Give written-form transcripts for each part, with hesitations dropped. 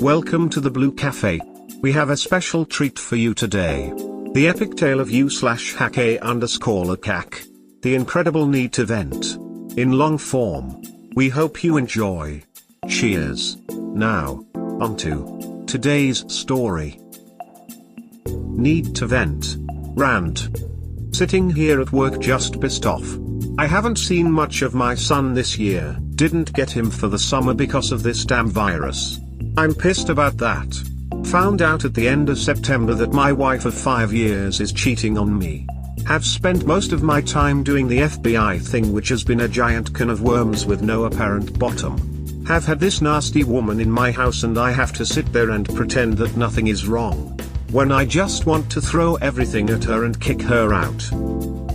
Welcome to the Blue Cafe. We have a special treat for you today. The epic tale of you/hack_a_cac. The incredible neat event. In long form. We hope you enjoy. Cheers. Now, onto today's story. Neat event. Rant. Sitting here at work just pissed off. I haven't seen much of my son this year, didn't get him for the summer because of this damn virus. I'm pissed about that. Found out at the end of September that my wife of 5 years is cheating on me. Have spent most of my time doing the FBI thing, which has been a giant can of worms with no apparent bottom. Have had this nasty woman in my house and I have to sit there and pretend that nothing is wrong, when I just want to throw everything at her and kick her out.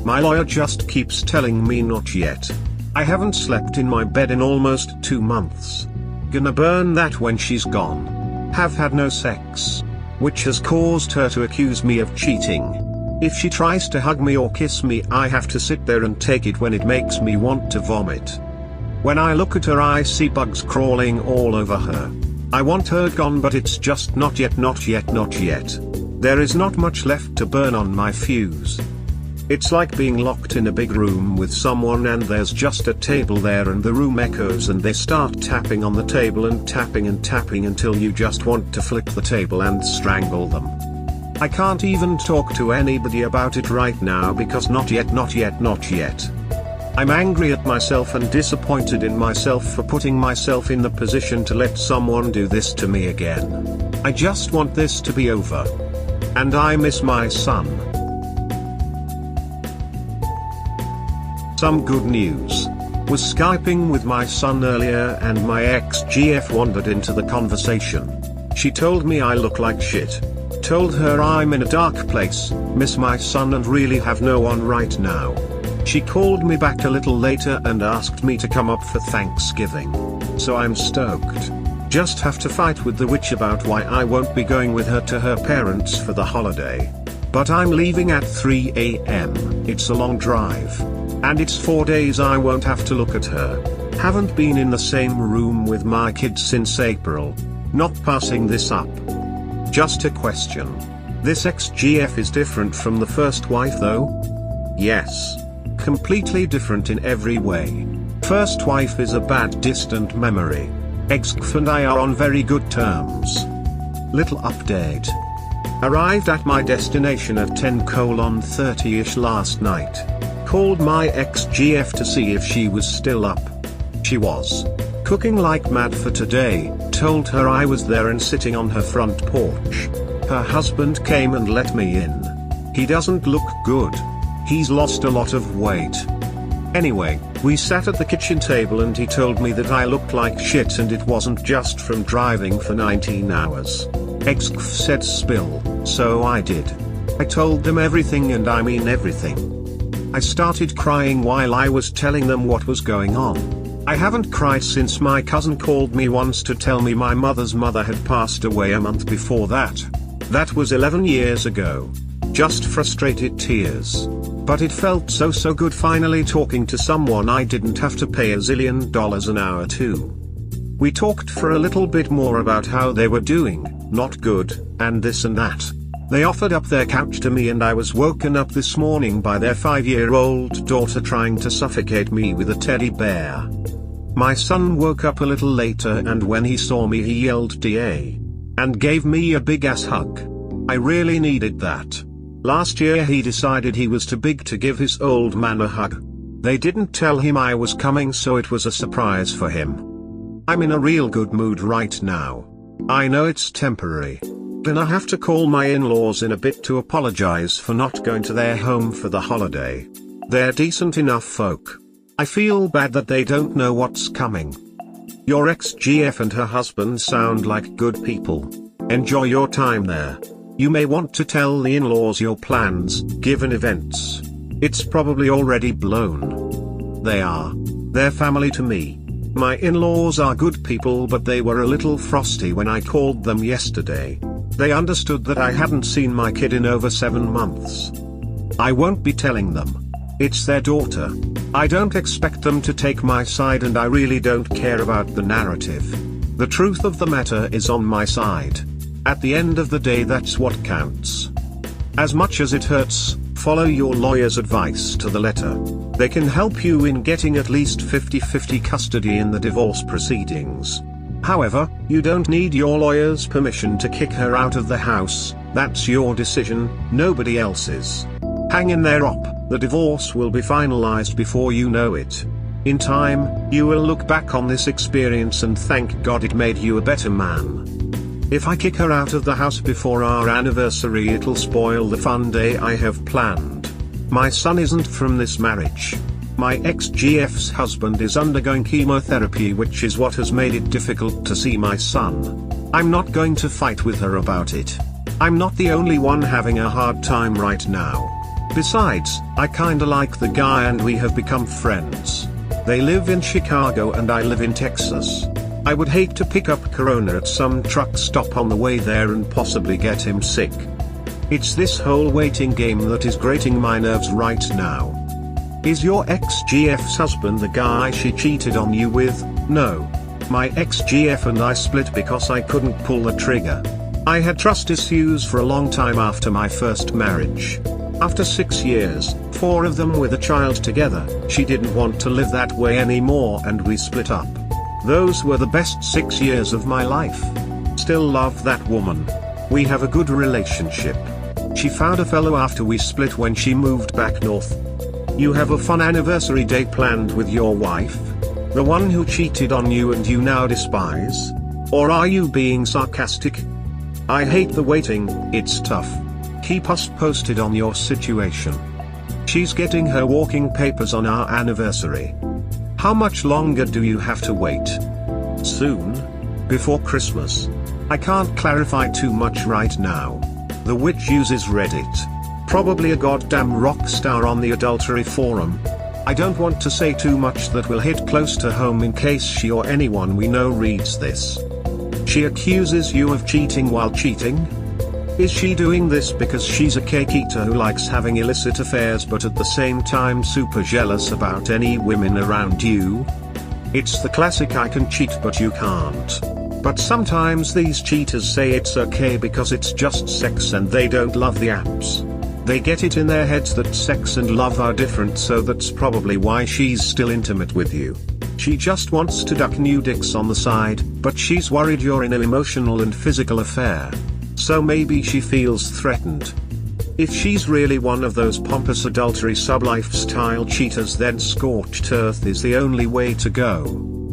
My lawyer just keeps telling me not yet. I haven't slept in my bed in almost 2 months. Gonna burn that when she's gone. Have had no sex, which has caused her to accuse me of cheating. If she tries to hug me or kiss me, I have to sit there and take it when it makes me want to vomit. When I look at her, I see bugs crawling all over her. I want her gone, but it's just not yet. There is not much left to burn on my fuse. It's like being locked in a big room with someone and there's just a table there and the room echoes and they start tapping on the table and tapping until you just want to flip the table and strangle them. I can't even talk to anybody about it right now because not yet. I'm angry at myself and disappointed in myself for putting myself in the position to let someone do this to me again. I just want this to be over. And I miss my son. Some good news. Was Skyping with my son earlier and my ex-GF wandered into the conversation. She told me I look like shit. Told her I'm in a dark place, miss my son and really have no one right now. She called me back a little later and asked me to come up for Thanksgiving. So I'm stoked. Just have to fight with the witch about why I won't be going with her to her parents for the holiday. But I'm leaving at 3 AM, it's a long drive. And it's 4 days I won't have to look at her. Haven't been in the same room with my kids since April. Not passing this up. Just a question. This ex-GF is different from the first wife though? Yes. Completely different in every way. First wife is a bad distant memory. Ex-GF and I are on very good terms. Little update. Arrived at my destination at 10:30ish last night. Called my ex-GF to see if she was still up. She was. Cooking like mad for today, told her I was there and sitting on her front porch. Her husband came and let me in. He doesn't look good. He's lost a lot of weight. Anyway, we sat at the kitchen table and he told me that I looked like shit and it wasn't just from driving for 19 hours. Ex-GF said spill, so I did. I told them everything and I mean everything. I started crying while I was telling them what was going on. I haven't cried since my cousin called me once to tell me my mother's mother had passed away a month before that. That was 11 years ago. Just frustrated tears. But it felt so good finally talking to someone I didn't have to pay $1 zillion an hour to. We talked for a little bit more about how they were doing, not good, and this and that. They offered up their couch to me and I was woken up this morning by their 5-year-old daughter trying to suffocate me with a teddy bear. My son woke up a little later and when he saw me he yelled DA. And gave me a big ass hug. I really needed that. Last year he decided he was too big to give his old man a hug. They didn't tell him I was coming so it was a surprise for him. I'm in a real good mood right now. I know it's temporary. Then I have to call my in-laws in a bit to apologize for not going to their home for the holiday. They're decent enough folk. I feel bad that they don't know what's coming. Your ex-GF and her husband sound like good people. Enjoy your time there. You may want to tell the in-laws your plans, given events. It's probably already blown. They are. They're family to me. My in-laws are good people but they were a little frosty when I called them yesterday. They understood that I hadn't seen my kid in over 7 months. I won't be telling them. It's their daughter. I don't expect them to take my side and I really don't care about the narrative. The truth of the matter is on my side. At the end of the day, that's what counts. As much as it hurts, follow your lawyer's advice to the letter. They can help you in getting at least 50-50 custody in the divorce proceedings. However, you don't need your lawyer's permission to kick her out of the house. That's your decision, nobody else's. Hang in there, op. The divorce will be finalized before you know it. In time, you will look back on this experience and thank God it made you a better man. If I kick her out of the house before our anniversary, it'll spoil the fun day I have planned. My son isn't from this marriage. My ex-GF's husband is undergoing chemotherapy, which is what has made it difficult to see my son. I'm not going to fight with her about it. I'm not the only one having a hard time right now. Besides, I kinda like the guy and we have become friends. They live in Chicago and I live in Texas. I would hate to pick up Corona at some truck stop on the way there and possibly get him sick. It's this whole waiting game that is grating my nerves right now. Is your ex-GF's husband the guy she cheated on you with? No. My ex-GF and I split because I couldn't pull the trigger. I had trust issues for a long time after my first marriage. After 6 years, 4 of them with a child together, she didn't want to live that way anymore and we split up. Those were the best 6 years of my life. Still love that woman. We have a good relationship. She found a fellow after we split when she moved back north. You have a fun anniversary day planned with your wife? The one who cheated on you and you now despise? Or are you being sarcastic? I hate the waiting, it's tough. Keep us posted on your situation. She's getting her walking papers on our anniversary. How much longer do you have to wait? Soon? Before Christmas? I can't clarify too much right now. The witch uses Reddit. Probably a goddamn rock star on the adultery forum. I don't want to say too much that will hit close to home in case she or anyone we know reads this. She accuses you of cheating while cheating? Is she doing this because she's a cake eater who likes having illicit affairs but at the same time super jealous about any women around you? It's the classic I can cheat but you can't. But sometimes these cheaters say it's okay because it's just sex and they don't love the apps. They get it in their heads that sex and love are different, so that's probably why she's still intimate with you. She just wants to duck new dicks on the side, but she's worried you're in an emotional and physical affair. So maybe she feels threatened. If she's really one of those pompous adultery sub-lifestyle cheaters, then scorched earth is the only way to go.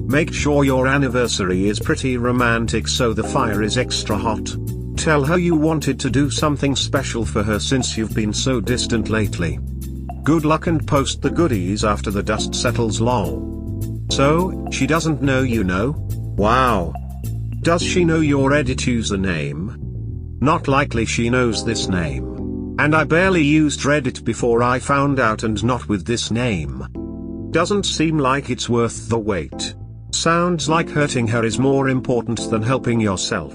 Make sure your anniversary is pretty romantic so the fire is extra hot. Tell her you wanted to do something special for her since you've been so distant lately. Good luck and post the goodies after the dust settles, lol. So, she doesn't know you know? Wow. Does she know your Reddit username? Not likely she knows this name. And I barely used Reddit before I found out, and not with this name. Doesn't seem like it's worth the wait. Sounds like hurting her is more important than helping yourself.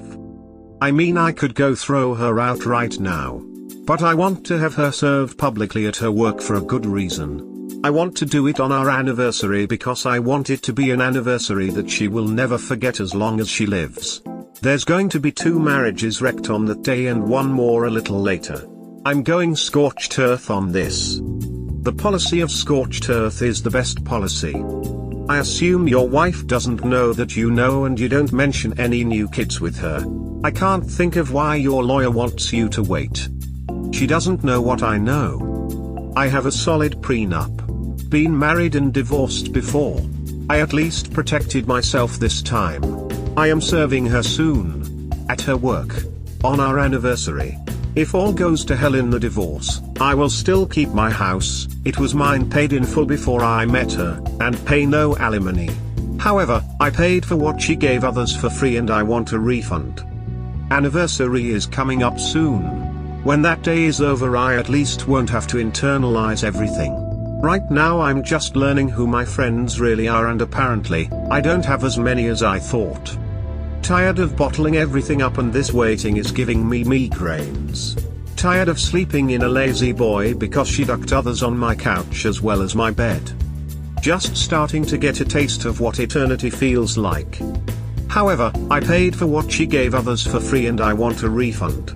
I mean, I could go throw her out right now. But I want to have her served publicly at her work for a good reason. I want to do it on our anniversary because I want it to be an anniversary that she will never forget as long as she lives. There's going to be 2 marriages wrecked on that day and 1 more a little later. I'm going scorched earth on this. The policy of scorched earth is the best policy. I assume your wife doesn't know that you know, and you don't mention any new kids with her. I can't think of why your lawyer wants you to wait. She doesn't know what I know. I have a solid prenup. Been married and divorced before. I at least protected myself this time. I am serving her soon. At her work. On our anniversary. If all goes to hell in the divorce, I will still keep my house. It was mine, paid in full before I met her, and pay no alimony. However, I paid for what she gave others for free and I want a refund. Anniversary is coming up soon. When that day is over, I at least won't have to internalize everything. Right now I'm just learning who my friends really are, and apparently, I don't have as many as I thought. Tired of bottling everything up, and this waiting is giving me migraines. Tired of sleeping in a lazy boy because she ducked others on my couch as well as my bed. Just starting to get a taste of what eternity feels like. However, I paid for what she gave others for free and I want a refund.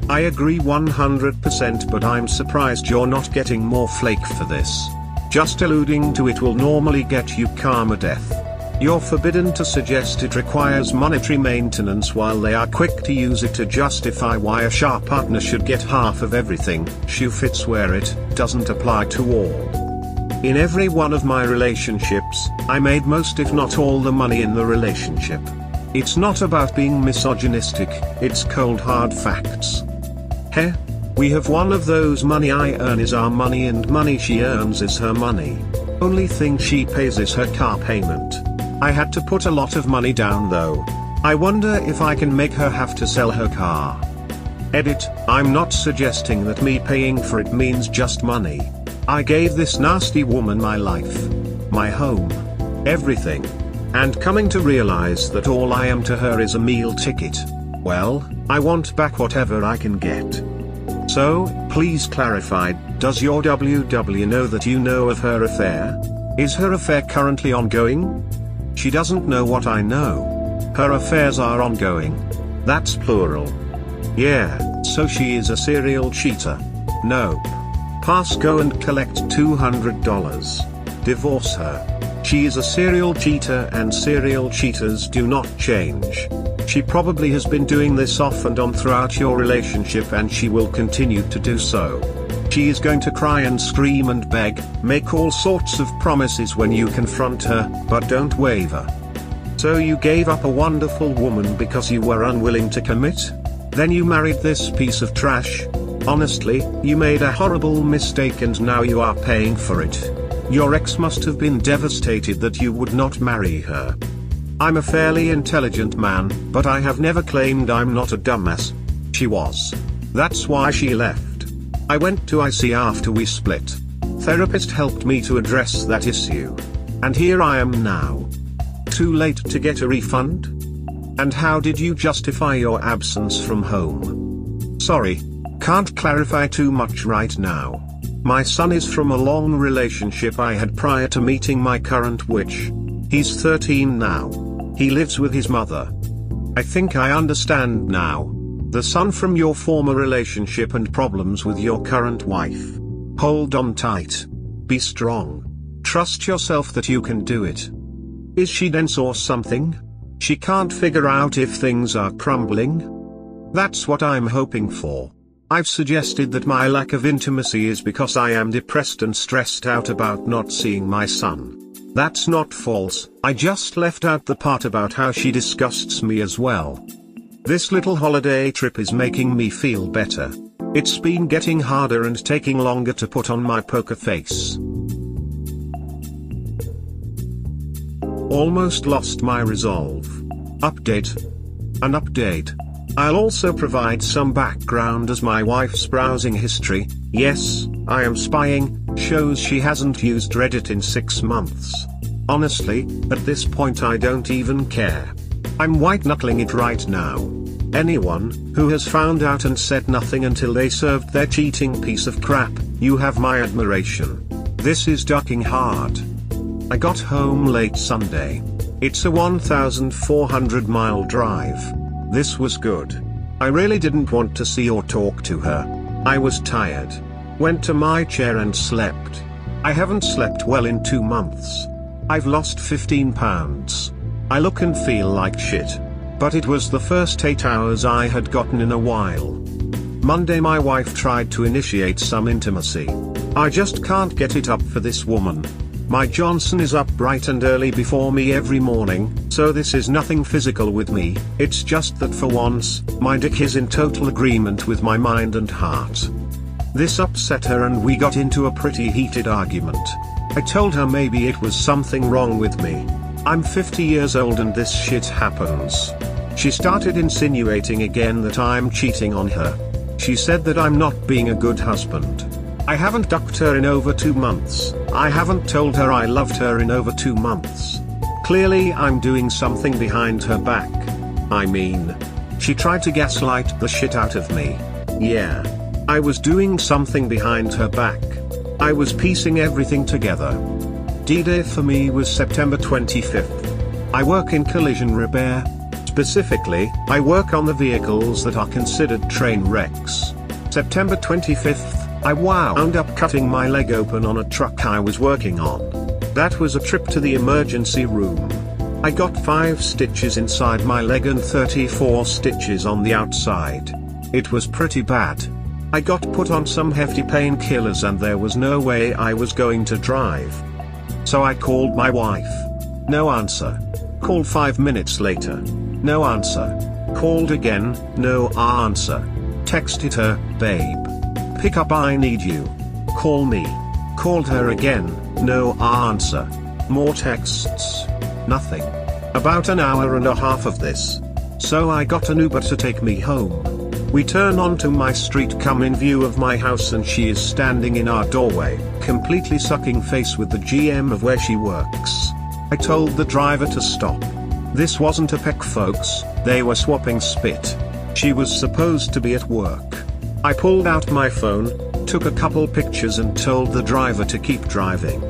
I agree 100%, but I'm surprised you're not getting more flake for this. Just alluding to it will normally get you karma death. You're forbidden to suggest it requires monetary maintenance while they are quick to use it to justify why a sharp partner should get half of everything. Shoe fits where it doesn't apply to all. In every one of my relationships, I made most if not all the money in the relationship. It's not about being misogynistic, it's cold hard facts. Heh? We have one of those money I earn is our money and money she earns is her money. Only thing she pays is her car payment. I had to put a lot of money down though. I wonder if I can make her have to sell her car. Edit, I'm not suggesting that me paying for it means just money. I gave this nasty woman my life, my home, everything. And coming to realize that all I am to her is a meal ticket, well, I want back whatever I can get. So, please clarify, does your WW know that you know of her affair? Is her affair currently ongoing? She doesn't know what I know. Her affairs are ongoing. That's plural. Yeah, so she is a serial cheater. Nope. Pass, go and collect $200. Divorce her. She is a serial cheater and serial cheaters do not change. She probably has been doing this off and on throughout your relationship and she will continue to do so. She is going to cry and scream and beg, make all sorts of promises when you confront her, but don't waver. So you gave up a wonderful woman because you were unwilling to commit? Then you married this piece of trash? Honestly, you made a horrible mistake and now you are paying for it. Your ex must have been devastated that you would not marry her. I'm a fairly intelligent man, but I have never claimed I'm not a dumbass. She was. That's why she left. I went to IC after we split. Therapist helped me to address that issue. And here I am now. Too late to get a refund? And how did you justify your absence from home? Sorry, can't clarify too much right now. My son is from a long relationship I had prior to meeting my current witch. He's 13 now. He lives with his mother. I think I understand now. The son from your former relationship and problems with your current wife. Hold on tight. Be strong. Trust yourself that you can do it. Is she dense or something? She can't figure out if things are crumbling? That's what I'm hoping for. I've suggested that my lack of intimacy is because I am depressed and stressed out about not seeing my son. That's not false, I just left out the part about how she disgusts me as well. This little holiday trip is making me feel better. It's been getting harder and taking longer to put on my poker face. Almost lost my resolve. Update. An update. I'll also provide some background as my wife's browsing history, yes, I am spying, shows she hasn't used Reddit in 6 months. Honestly, at this point I don't even care. I'm white-knuckling it right now. Anyone who has found out and said nothing until they served their cheating piece of crap, you have my admiration. This is ducking hard. I got home late Sunday. It's a 1,400-mile drive. This was good. I really didn't want to see or talk to her. I was tired. Went to my chair and slept. I haven't slept well in 2 months. I've lost 15 pounds. I look and feel like shit. But it was the first 8 hours I had gotten in a while. Monday my wife tried to initiate some intimacy. I just can't get it up for this woman. My Johnson is up bright and early before me every morning, so this is nothing physical with me, it's just that for once, my dick is in total agreement with my mind and heart. This upset her and we got into a pretty heated argument. I told her maybe it was something wrong with me. I'm 50 years old and this shit happens. She started insinuating again that I'm cheating on her. She said that I'm not being a good husband. I haven't ducked her in over 2 months. I haven't told her I loved her in over 2 months. Clearly I'm doing something behind her back. I mean, she tried to gaslight the shit out of me. Yeah. I was doing something behind her back. I was piecing everything together. D-Day for me was September 25th. I work in collision repair. Specifically, I work on the vehicles that are considered train wrecks. September 25th, I wound up cutting my leg open on a truck I was working on. That was a trip to the emergency room. I got 5 stitches inside my leg and 34 stitches on the outside. It was pretty bad. I got put on some hefty painkillers and there was no way I was going to drive. So I called my wife. No answer. Called 5 minutes later. No answer. Called again, no answer. Texted her, babe. Pick up, I need you. Call me. Called her again, no answer. More texts. Nothing. About an hour and a half of this. So I got an Uber to take me home. We turn onto my street, come in view of my house, and she is standing in our doorway, completely sucking face with the GM of where she works. I told the driver to stop. This wasn't a peck, folks, they were swapping spit. She was supposed to be at work. I pulled out my phone, took a couple pictures and told the driver to keep driving.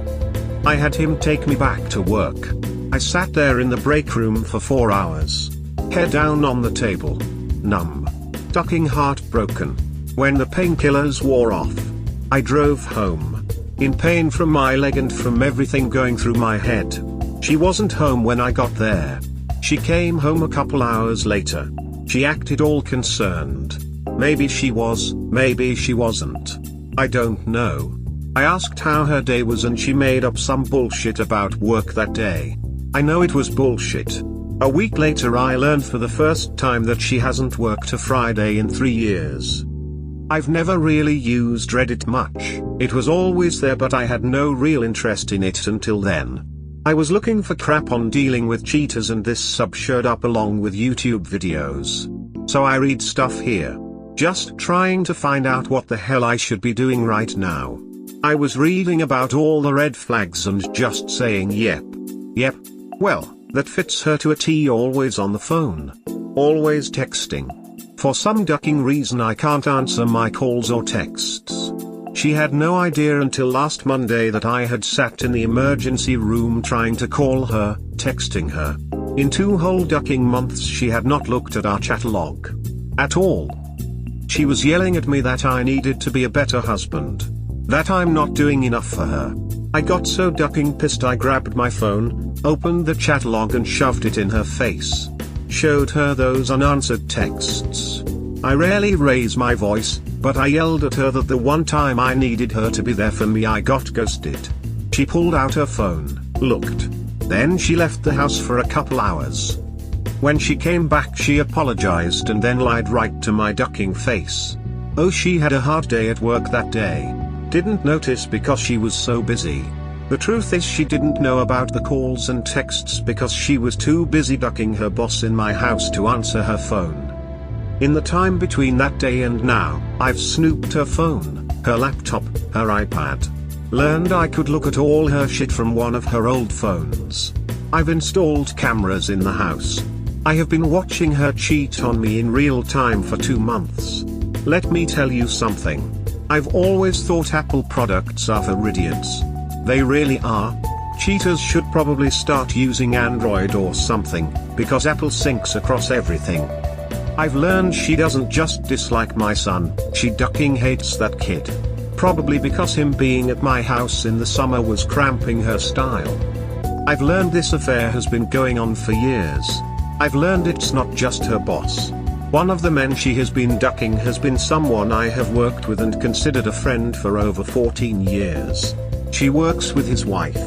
I had him take me back to work. I sat there in the break room for 4 hours. Head down on the table. Numb. Ducking, heartbroken. When the painkillers wore off, I drove home. In pain from my leg and from everything going through my head. She wasn't home when I got there. She came home a couple hours later. She acted all concerned. Maybe she was, maybe she wasn't. I don't know. I asked how her day was and she made up some bullshit about work that day. I know it was bullshit. A week later I learned for the first time that she hasn't worked a Friday in 3 years. I've never really used Reddit much. It was always there but I had no real interest in it until then. I was looking for crap on dealing with cheaters and this sub showed up along with YouTube videos. So I read stuff here. Just trying to find out what the hell I should be doing right now. I was reading about all the red flags and just saying yep. Well, that fits her to a T, always on the phone. Always texting. For some ducking reason I can't answer my calls or texts. She had no idea until last Monday that I had sat in the emergency room trying to call her, texting her. In 2 whole ducking months she had not looked at our chat log. At all. She was yelling at me that I needed to be a better husband. That I'm not doing enough for her. I got so ducking pissed I grabbed my phone, opened the chat log and shoved it in her face. Showed her those unanswered texts. I rarely raise my voice, but I yelled at her that the one time I needed her to be there for me I got ghosted. She pulled out her phone, looked. Then she left the house for a couple hours. When she came back she apologized and then lied right to my ducking face. Oh, she had a hard day at work that day. Didn't notice because she was so busy. The truth is she didn't know about the calls and texts because she was too busy ducking her boss in my house to answer her phone. In the time between that day and now, I've snooped her phone, her laptop, her iPad. Learned I could look at all her shit from one of her old phones. I've installed cameras in the house. I have been watching her cheat on me in real time for 2 months. Let me tell you something. I've always thought Apple products are for idiots. They really are. Cheaters should probably start using Android or something, because Apple syncs across everything. I've learned she doesn't just dislike my son, she ducking hates that kid. Probably because him being at my house in the summer was cramping her style. I've learned this affair has been going on for years. I've learned it's not just her boss. One of the men she has been ducking has been someone I have worked with and considered a friend for over 14 years. She works with his wife.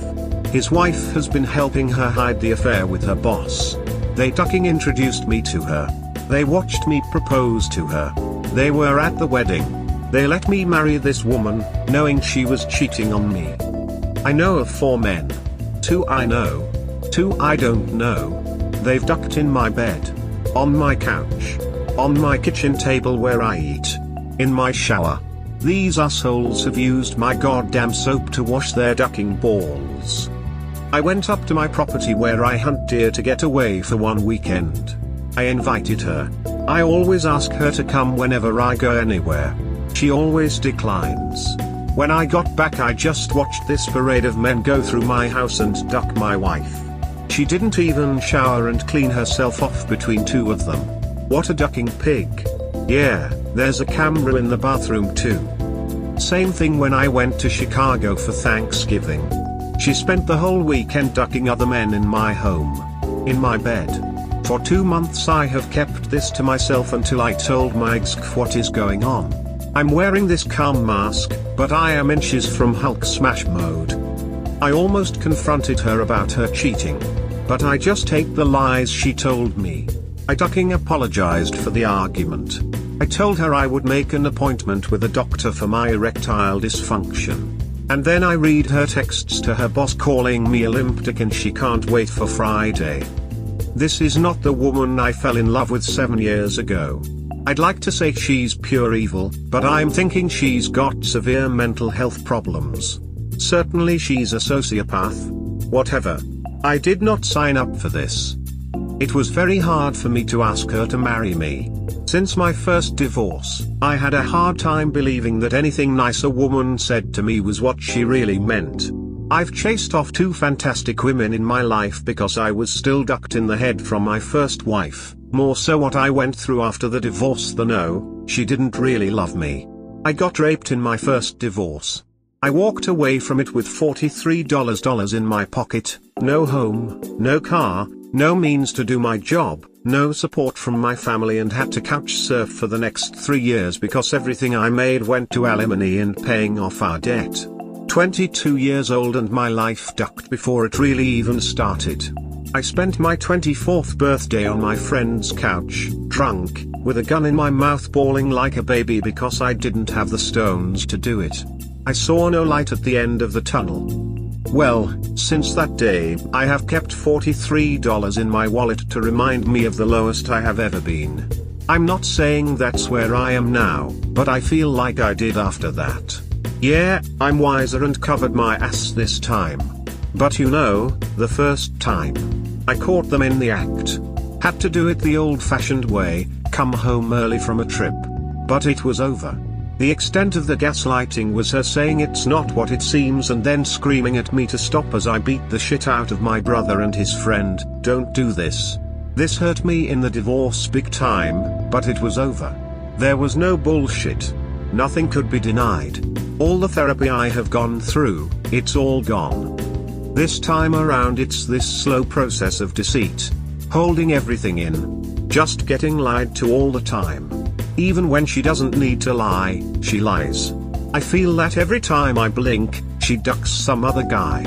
His wife has been helping her hide the affair with her boss. They ducking introduced me to her. They watched me propose to her. They were at the wedding. They let me marry this woman, knowing she was cheating on me. I know of 4 men. 2 I know. 2 I don't know. They've ducked in my bed. On my couch. On my kitchen table where I eat. In my shower. These assholes have used my goddamn soap to wash their ducking balls. I went up to my property where I hunt deer to get away for 1 weekend. I invited her. I always ask her to come whenever I go anywhere. She always declines. When I got back I just watched this parade of men go through my house and duck my wife. She didn't even shower and clean herself off between two of them. What a ducking pig. Yeah, there's a camera in the bathroom too. Same thing when I went to Chicago for Thanksgiving. She spent the whole weekend ducking other men in my home. In my bed. For 2 months I have kept this to myself until I told my ex what is going on. I'm wearing this calm mask, but I am inches from Hulk smash mode. I almost confronted her about her cheating. But I just hate the lies she told me. I ducking apologized for the argument. I told her I would make an appointment with a doctor for my erectile dysfunction. And then I read her texts to her boss calling me a limp dick and she can't wait for Friday. This is not the woman I fell in love with 7 years ago. I'd like to say she's pure evil, but I'm thinking she's got severe mental health problems. Certainly she's a sociopath. Whatever. I did not sign up for this. It was very hard for me to ask her to marry me. Since my first divorce, I had a hard time believing that anything nice a woman said to me was what she really meant. I've chased off 2 fantastic women in my life because I was still ducked in the head from my first wife, more so what I went through after the divorce than no, she didn't really love me. I got raped in my first divorce. I walked away from it with $43 in my pocket, no home, no car, no means to do my job, no support from my family and had to couch surf for the next 3 years because everything I made went to alimony and paying off our debt. 22 years old and my life ducked before it really even started. I spent my 24th birthday on my friend's couch, drunk, with a gun in my mouth bawling like a baby because I didn't have the stones to do it. I saw no light at the end of the tunnel. Well, since that day, I have kept $43 in my wallet to remind me of the lowest I have ever been. I'm not saying that's where I am now, but I feel like I did after that. Yeah, I'm wiser and covered my ass this time. But you know, the first time, I caught them in the act. Had to do it the old-fashioned way, come home early from a trip. But it was over. The extent of the gaslighting was her saying it's not what it seems and then screaming at me to stop as I beat the shit out of my brother and his friend. Don't do this. This hurt me in the divorce big time, but it was over. There was no bullshit. Nothing could be denied. All the therapy I have gone through, it's all gone. This time around it's this slow process of deceit. Holding everything in. Just getting lied to all the time. Even when she doesn't need to lie, she lies. I feel that every time I blink, she ducks some other guy.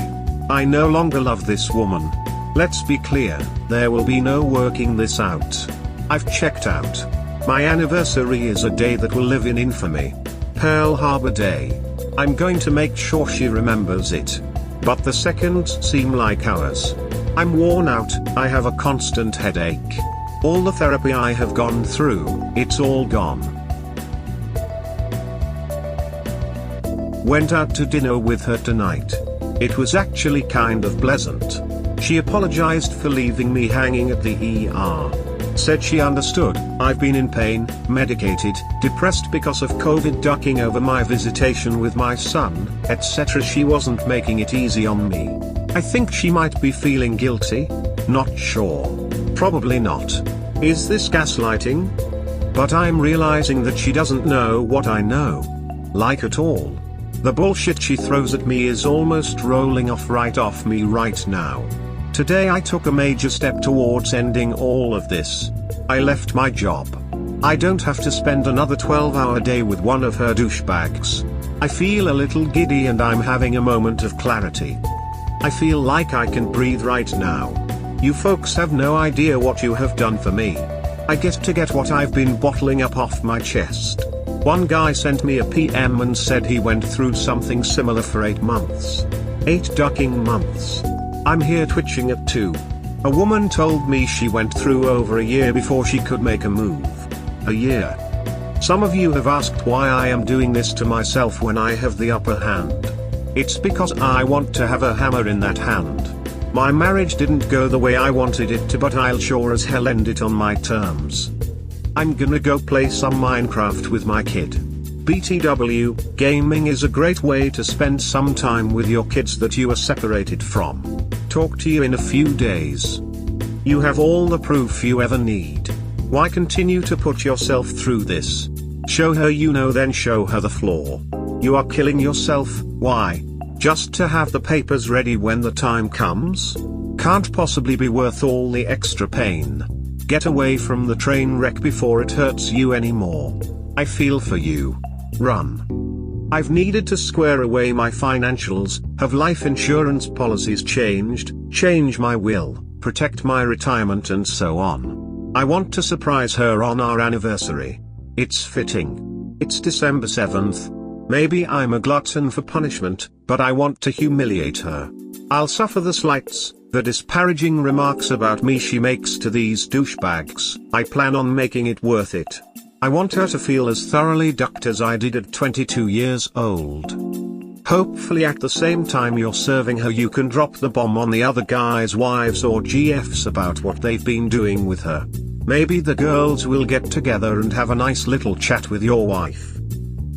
I no longer love this woman. Let's be clear, there will be no working this out. I've checked out. My anniversary is a day that will live in infamy. Pearl Harbor Day. I'm going to make sure she remembers it. But the seconds seem like hours. I'm worn out, I have a constant headache. All the therapy I have gone through, it's all gone. Went out to dinner with her tonight. It was actually kind of pleasant. She apologized for leaving me hanging at the ER. Said she understood, I've been in pain, medicated, depressed because of COVID, ducking over my visitation with my son, etc. She wasn't making it easy on me. I think she might be feeling guilty? Not sure. Probably not. Is this gaslighting? But I'm realizing that she doesn't know what I know. Like at all. The bullshit she throws at me is almost rolling off me right now. Today I took a major step towards ending all of this. I left my job. I don't have to spend another 12-hour day with one of her douchebags. I feel a little giddy and I'm having a moment of clarity. I feel like I can breathe right now. You folks have no idea what you have done for me. I get to get what I've been bottling up off my chest. One guy sent me a PM and said he went through something similar for 8 months. 8 ducking months. I'm here twitching at 2. A woman told me she went through over a year before she could make a move. A year. Some of you have asked why I am doing this to myself when I have the upper hand. It's because I want to have a hammer in that hand. My marriage didn't go the way I wanted it to, but I'll sure as hell end it on my terms. I'm gonna go play some Minecraft with my kid. BTW, gaming is a great way to spend some time with your kids that you are separated from. talk to you in a few days. You have all the proof you ever need. Why continue to put yourself through this? Show her you know, then show her the flaw. You are killing yourself. Why? Just to have the papers ready when the time comes? Can't possibly be worth all the extra pain. Get away from the train wreck before it hurts you anymore. I feel for you. Run. I've needed to square away my financials, have life insurance policies changed, change my will, protect my retirement and so on. I want to surprise her on our anniversary. It's fitting. It's December 7th. Maybe I'm a glutton for punishment, but I want to humiliate her. I'll suffer the slights, the disparaging remarks about me she makes to these douchebags. I plan on making it worth it. I want her to feel as thoroughly ducked as I did at 22 years old. Hopefully at the same time you're serving her, you can drop the bomb on the other guys' wives or GFs about what they've been doing with her. Maybe the girls will get together and have a nice little chat with your wife.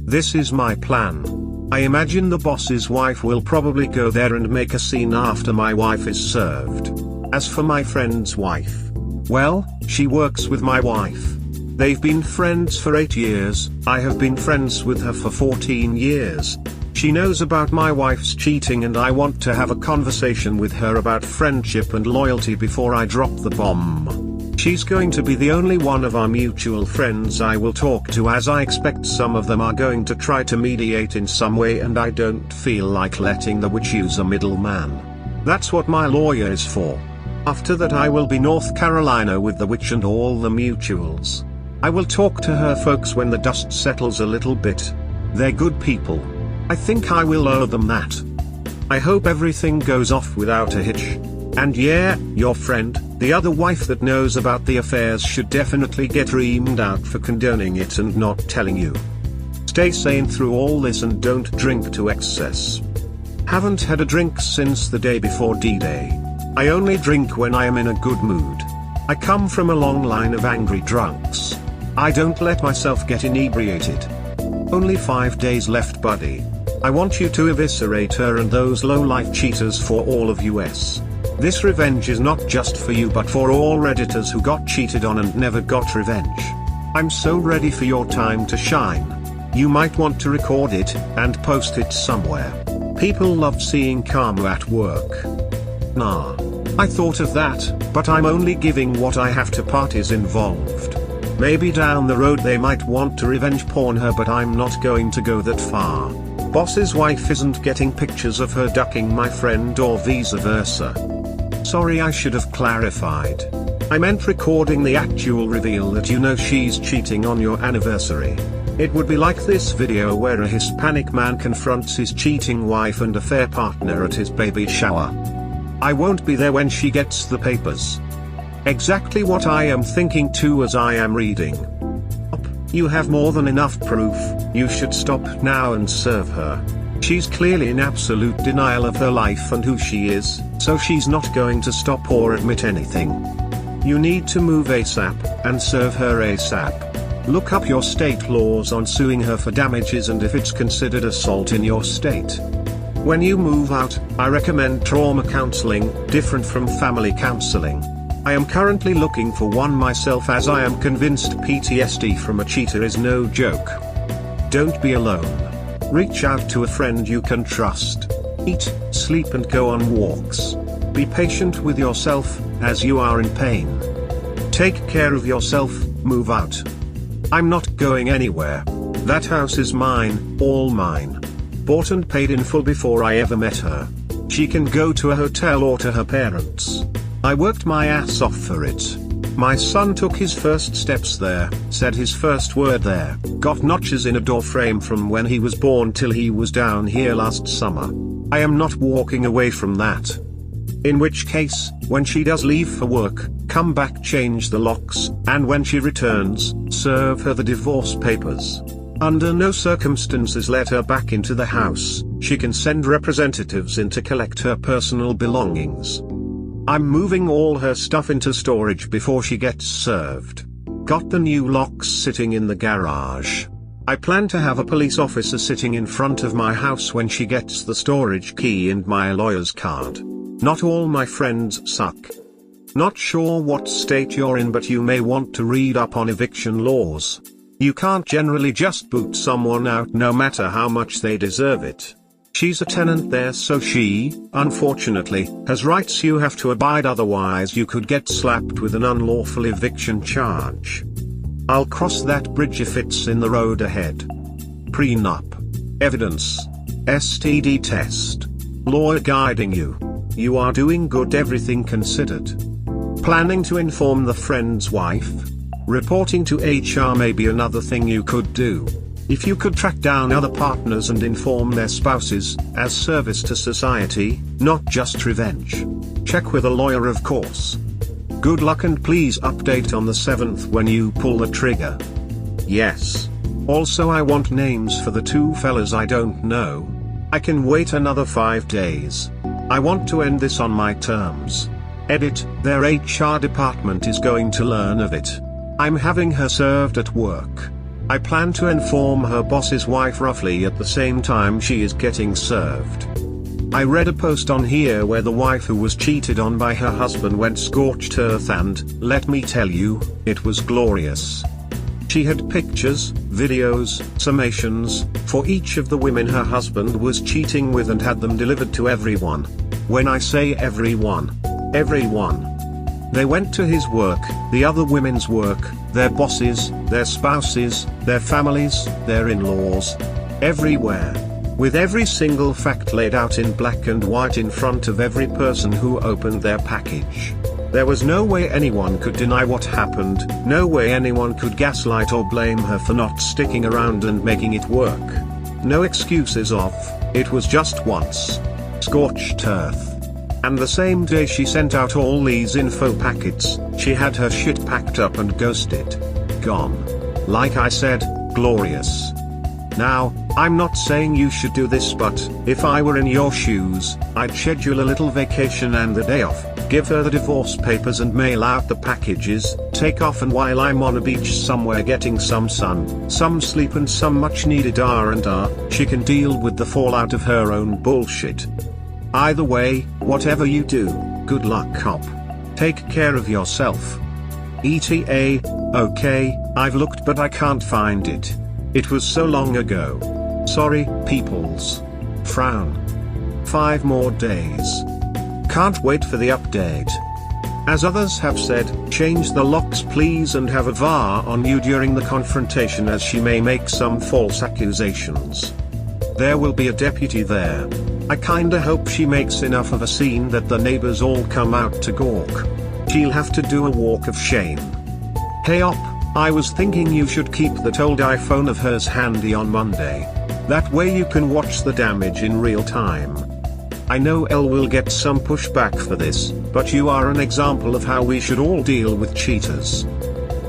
This is my plan. I imagine the boss's wife will probably go there and make a scene after my wife is served. As for my friend's wife, well, she works with my wife. They've been friends for 8 years, I have been friends with her for 14 years. She knows about my wife's cheating and I want to have a conversation with her about friendship and loyalty before I drop the bomb. She's going to be the only one of our mutual friends I will talk to, as I expect some of them are going to try to mediate in some way, and I don't feel like letting the witch use a middleman. That's what my lawyer is for. After that I will be North Carolina with the witch and all the mutuals. I will talk to her folks when the dust settles a little bit. They're good people. I think I will owe them that. I hope everything goes off without a hitch. And yeah, your friend, the other wife that knows about the affairs, should definitely get reamed out for condoning it and not telling you. Stay sane through all this and don't drink to excess. Haven't had a drink since the day before D-Day. I only drink when I am in a good mood. I come from a long line of angry drunks. I don't let myself get inebriated. Only 5 days left, buddy. I want you to eviscerate her and those low-life cheaters for all of US. This revenge is not just for you but for all Redditors who got cheated on and never got revenge. I'm so ready for your time to shine. You might want to record it and post it somewhere. People love seeing karma at work. Nah. I thought of that, but I'm only giving what I have to parties involved. Maybe down the road they might want to revenge porn her, but I'm not going to go that far. Boss's wife isn't getting pictures of her ducking my friend or vice versa. Sorry, I should have clarified. I meant recording the actual reveal that you know she's cheating on your anniversary. It would be like this video where a Hispanic man confronts his cheating wife and affair partner at his baby shower. I won't be there when she gets the papers. Exactly what I am thinking too as I am reading. You have more than enough proof, you should stop now and serve her. She's clearly in absolute denial of her life and who she is, so she's not going to stop or admit anything. You need to move ASAP, and serve her ASAP. Look up your state laws on suing her for damages and if it's considered assault in your state. When you move out, I recommend trauma counseling, different from family counseling. I am currently looking for one myself, as I am convinced PTSD from a cheater is no joke. Don't be alone. Reach out to a friend you can trust. Eat, sleep and go on walks. Be patient with yourself, as you are in pain. Take care of yourself, move out. I'm not going anywhere. That house is mine, all mine. Bought and paid in full before I ever met her. She can go to a hotel or to her parents. I worked my ass off for it. My son took his first steps there, said his first word there, got notches in a door frame from when he was born till he was down here last summer. I am not walking away from that. In which case, when she does leave for work, come back, change the locks, and when she returns, serve her the divorce papers. Under no circumstances let her back into the house. She can send representatives in to collect her personal belongings. I'm moving all her stuff into storage before she gets served. Got the new locks sitting in the garage. I plan to have a police officer sitting in front of my house when she gets the storage key and my lawyer's card. Not all my friends suck. Not sure what state you're in, but you may want to read up on eviction laws. You can't generally just boot someone out no matter how much they deserve it. She's a tenant there, so she, unfortunately, has rights you have to abide, otherwise you could get slapped with an unlawful eviction charge. I'll cross that bridge if it's in the road ahead. Prenup. Evidence. STD test. Lawyer guiding you. You are doing good, everything considered. Planning to inform the friend's wife? Reporting to HR may be another thing you could do. If you could track down other partners and inform their spouses, as service to society, not just revenge. Check with a lawyer, of course. Good luck, and please update on the 7th when you pull the trigger. Yes. Also, I want names for the 2 fellas I don't know. I can wait another 5 days. I want to end this on my terms. Edit, their HR department is going to learn of it. I'm having her served at work. I plan to inform her boss's wife roughly at the same time she is getting served. I read a post on here where the wife who was cheated on by her husband went scorched earth, and, let me tell you, it was glorious. She had pictures, videos, summations, for each of the women her husband was cheating with, and had them delivered to everyone. When I say everyone, everyone. They went to his work, the other women's work, their bosses, their spouses, their families, their in-laws. Everywhere. With every single fact laid out in black and white in front of every person who opened their package. There was no way anyone could deny what happened, no way anyone could gaslight or blame her for not sticking around and making it work. No excuses of, it was just once. Scorched earth. And the same day she sent out all these info packets, she had her shit packed up and ghosted. Gone. Like I said, glorious. Now, I'm not saying you should do this, but if I were in your shoes, I'd schedule a little vacation and the day off, give her the divorce papers and mail out the packages, take off, and while I'm on a beach somewhere getting some sun, some sleep and some much needed R&R, she can deal with the fallout of her own bullshit. Either way, whatever you do, good luck, cop. Take care of yourself. ETA, okay, I've looked but I can't find it. It was so long ago. Sorry, peoples. Frown. 5 more days. Can't wait for the update. As others have said, change the locks please and have a VAR on you during the confrontation, as she may make some false accusations. There will be a deputy there. I kinda hope she makes enough of a scene that the neighbors all come out to gawk. She'll have to do a walk of shame. Hey op, I was thinking you should keep that old iPhone of hers handy on Monday. That way you can watch the damage in real time. I know Elle will get some pushback for this, but you are an example of how we should all deal with cheaters.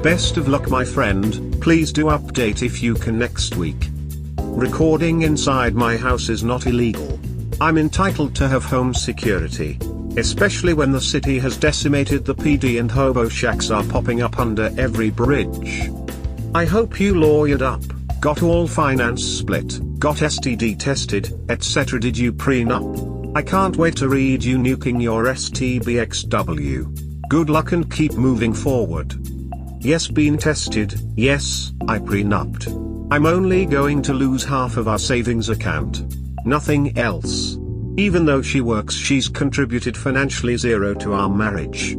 Best of luck, my friend, please do update if you can next week. Recording inside my house is not illegal. I'm entitled to have home security. Especially when the city has decimated the PD and hobo shacks are popping up under every bridge. I hope you lawyered up, got all finance split, got STD tested, etc. Did you prenup? I can't wait to read you nuking your STBXW. Good luck and keep moving forward. Yes, been tested, yes, I prenupped. I'm only going to lose half of our savings account. Nothing else. Even though she works, she's contributed financially 0 to our marriage.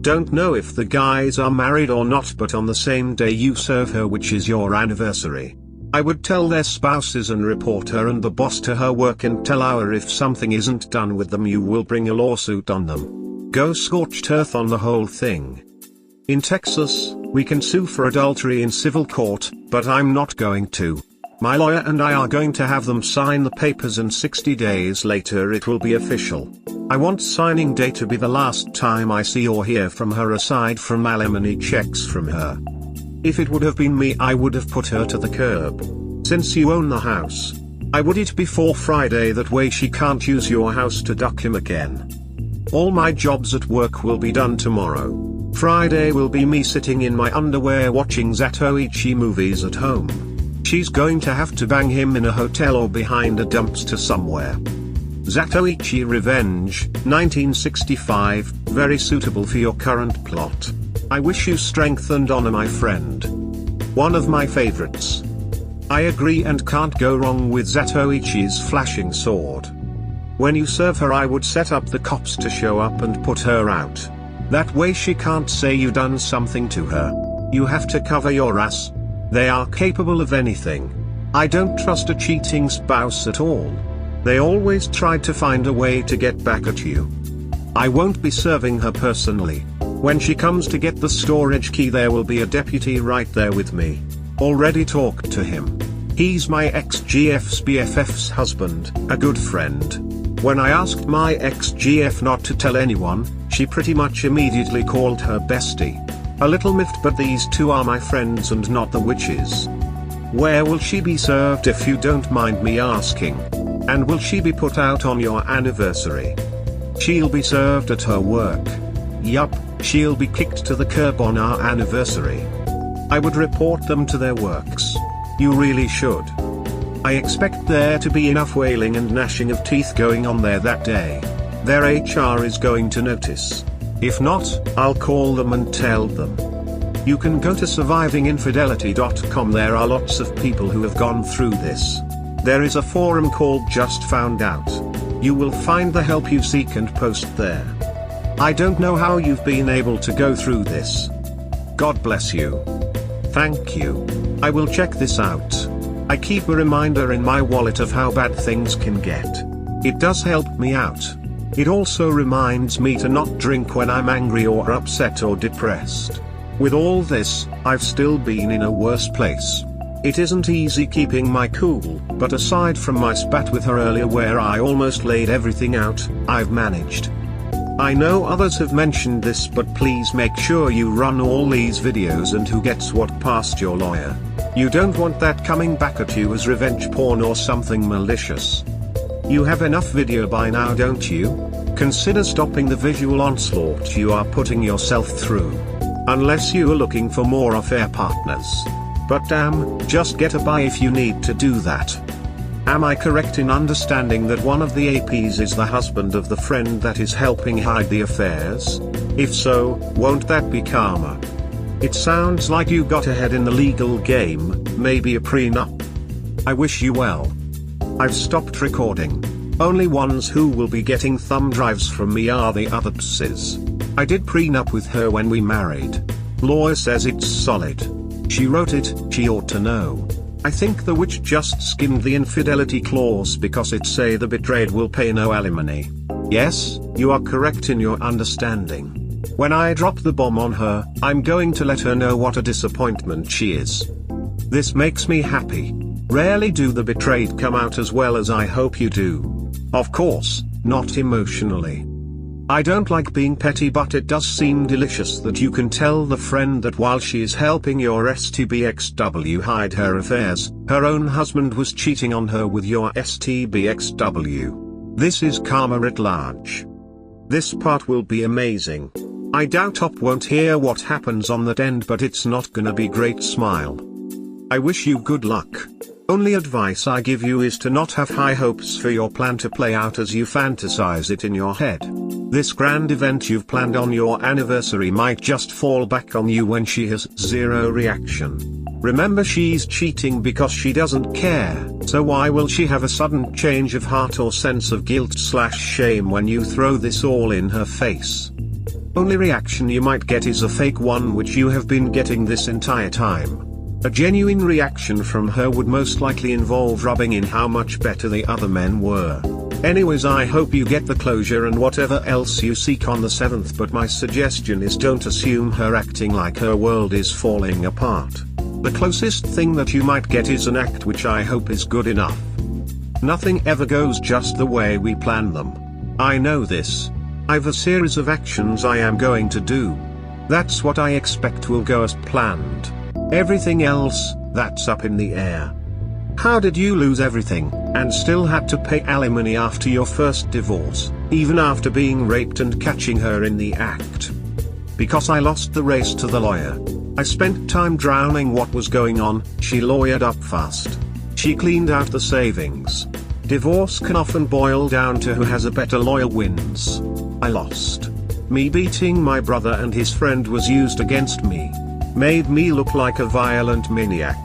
Don't know if the guys are married or not, but on the same day you serve her, which is your anniversary, I would tell their spouses and report her and the boss to her work and tell her if something isn't done with them you will bring a lawsuit on them. Go scorched earth on the whole thing. In Texas, we can sue for adultery in civil court, but I'm not going to. My lawyer and I are going to have them sign the papers, and 60 days later it will be official. I want signing day to be the last time I see or hear from her, aside from alimony checks from her. If it would have been me, I would have put her to the curb. Since you own the house, I would it before Friday, that way she can't use your house to duck him again. All my jobs at work will be done tomorrow. Friday will be me sitting in my underwear watching Zatoichi movies at home. She's going to have to bang him in a hotel or behind a dumpster somewhere. Zatoichi Revenge, 1965, very suitable for your current plot. I wish you strength and honor, my friend. One of my favorites. I agree and can't go wrong with Zatoichi's flashing sword. When you serve her, I would set up the cops to show up and put her out. That way she can't say you done something to her. You have to cover your ass. They are capable of anything. I don't trust a cheating spouse at all. They always try to find a way to get back at you. I won't be serving her personally. When she comes to get the storage key, there will be a deputy right there with me. Already talked to him. He's my ex-GF's BFF's husband, a good friend. When I asked my ex-GF not to tell anyone, she pretty much immediately called her bestie. A little miffed, but these two are my friends and not the witches. Where will she be served, if you don't mind me asking? And will she be put out on your anniversary? She'll be served at her work. Yup, she'll be kicked to the curb on our anniversary. I would report them to their works. You really should. I expect there to be enough wailing and gnashing of teeth going on there that day. Their HR is going to notice. If not, I'll call them and tell them. You can go to survivinginfidelity.com. There are lots of people who have gone through this. There is a forum called Just Found Out. You will find the help you seek and post there. I don't know how you've been able to go through this. God bless you. Thank you. I will check this out. I keep a reminder in my wallet of how bad things can get. It does help me out. It also reminds me to not drink when I'm angry or upset or depressed. With all this, I've still been in a worse place. It isn't easy keeping my cool, but aside from my spat with her earlier where I almost laid everything out, I've managed. I know others have mentioned this, but please make sure you run all these videos and who gets what past your lawyer. You don't want that coming back at you as revenge porn or something malicious. You have enough video by now, don't you? Consider stopping the visual onslaught you are putting yourself through. Unless you are looking for more affair partners. But damn, just get a buy if you need to do that. Am I correct in understanding that one of the APs is the husband of the friend that is helping hide the affairs? If so, won't that be karma? It sounds like you got ahead in the legal game, maybe a prenup. I wish you well. I've stopped recording. Only ones who will be getting thumb drives from me are the other pses. I did prenup with her when we married. Lawyer says it's solid. She wrote it, she ought to know. I think the witch just skimmed the infidelity clause because it say the betrayed will pay no alimony. Yes, you are correct in your understanding. When I drop the bomb on her, I'm going to let her know what a disappointment she is. This makes me happy. Rarely do the betrayed come out as well as I hope you do. Of course, not emotionally. I don't like being petty, but it does seem delicious that you can tell the friend that while she is helping your STBXW hide her affairs, her own husband was cheating on her with your STBXW. This is karma at large. This part will be amazing. I doubt Top won't hear what happens on that end, but it's not gonna be great. Smile. I wish you good luck. Only advice I give you is to not have high hopes for your plan to play out as you fantasize it in your head. This grand event you've planned on your anniversary might just fall back on you when she has zero reaction. Remember, she's cheating because she doesn't care, so why will she have a sudden change of heart or sense of guilt/shame when you throw this all in her face? Only reaction you might get is a fake one, which you have been getting this entire time. A genuine reaction from her would most likely involve rubbing in how much better the other men were. Anyways, I hope you get the closure and whatever else you seek on the 7th, but my suggestion is don't assume her acting like her world is falling apart. The closest thing that you might get is an act, which I hope is good enough. Nothing ever goes just the way we plan them. I know this. I've a series of actions I am going to do. That's what I expect will go as planned. Everything else, that's up in the air. How did you lose everything, and still had to pay alimony after your first divorce, even after being raped and catching her in the act? Because I lost the race to the lawyer. I spent time drowning what was going on. She lawyered up fast. She cleaned out the savings. Divorce can often boil down to who has a better lawyer wins. I lost. Me beating my brother and his friend was used against me. Made me look like a violent maniac.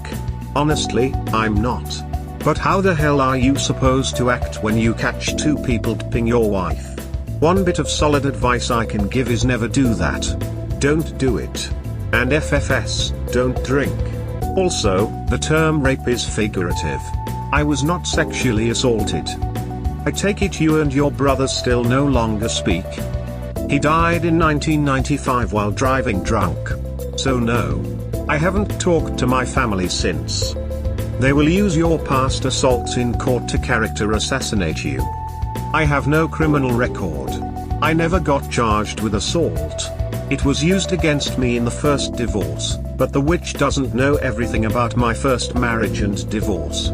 Honestly, I'm not. But how the hell are you supposed to act when you catch two people d***ing your wife? One bit of solid advice I can give is never do that. Don't do it. And FFS, don't drink. Also, the term rape is figurative. I was not sexually assaulted. I take it you and your brother still no longer speak? He died in 1995 while driving drunk. So no. I haven't talked to my family since. They will use your past assaults in court to character assassinate you. I have no criminal record. I never got charged with assault. It was used against me in the first divorce, but the witch doesn't know everything about my first marriage and divorce.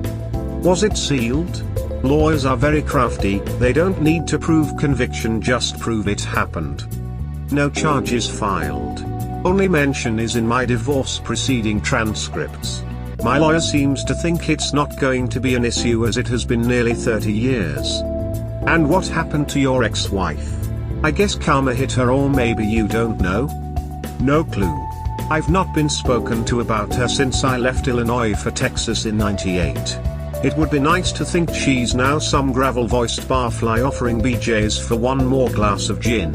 Was it sealed? Lawyers are very crafty, they don't need to prove conviction, just prove it happened. No charges filed. Only mention is in my divorce proceeding transcripts. My lawyer seems to think it's not going to be an issue as it has been nearly 30 years. And what happened to your ex-wife? I guess karma hit her, or maybe you don't know? No clue. I've not been spoken to about her since I left Illinois for Texas in '98. It would be nice to think she's now some gravel-voiced barfly offering BJ's for one more glass of gin.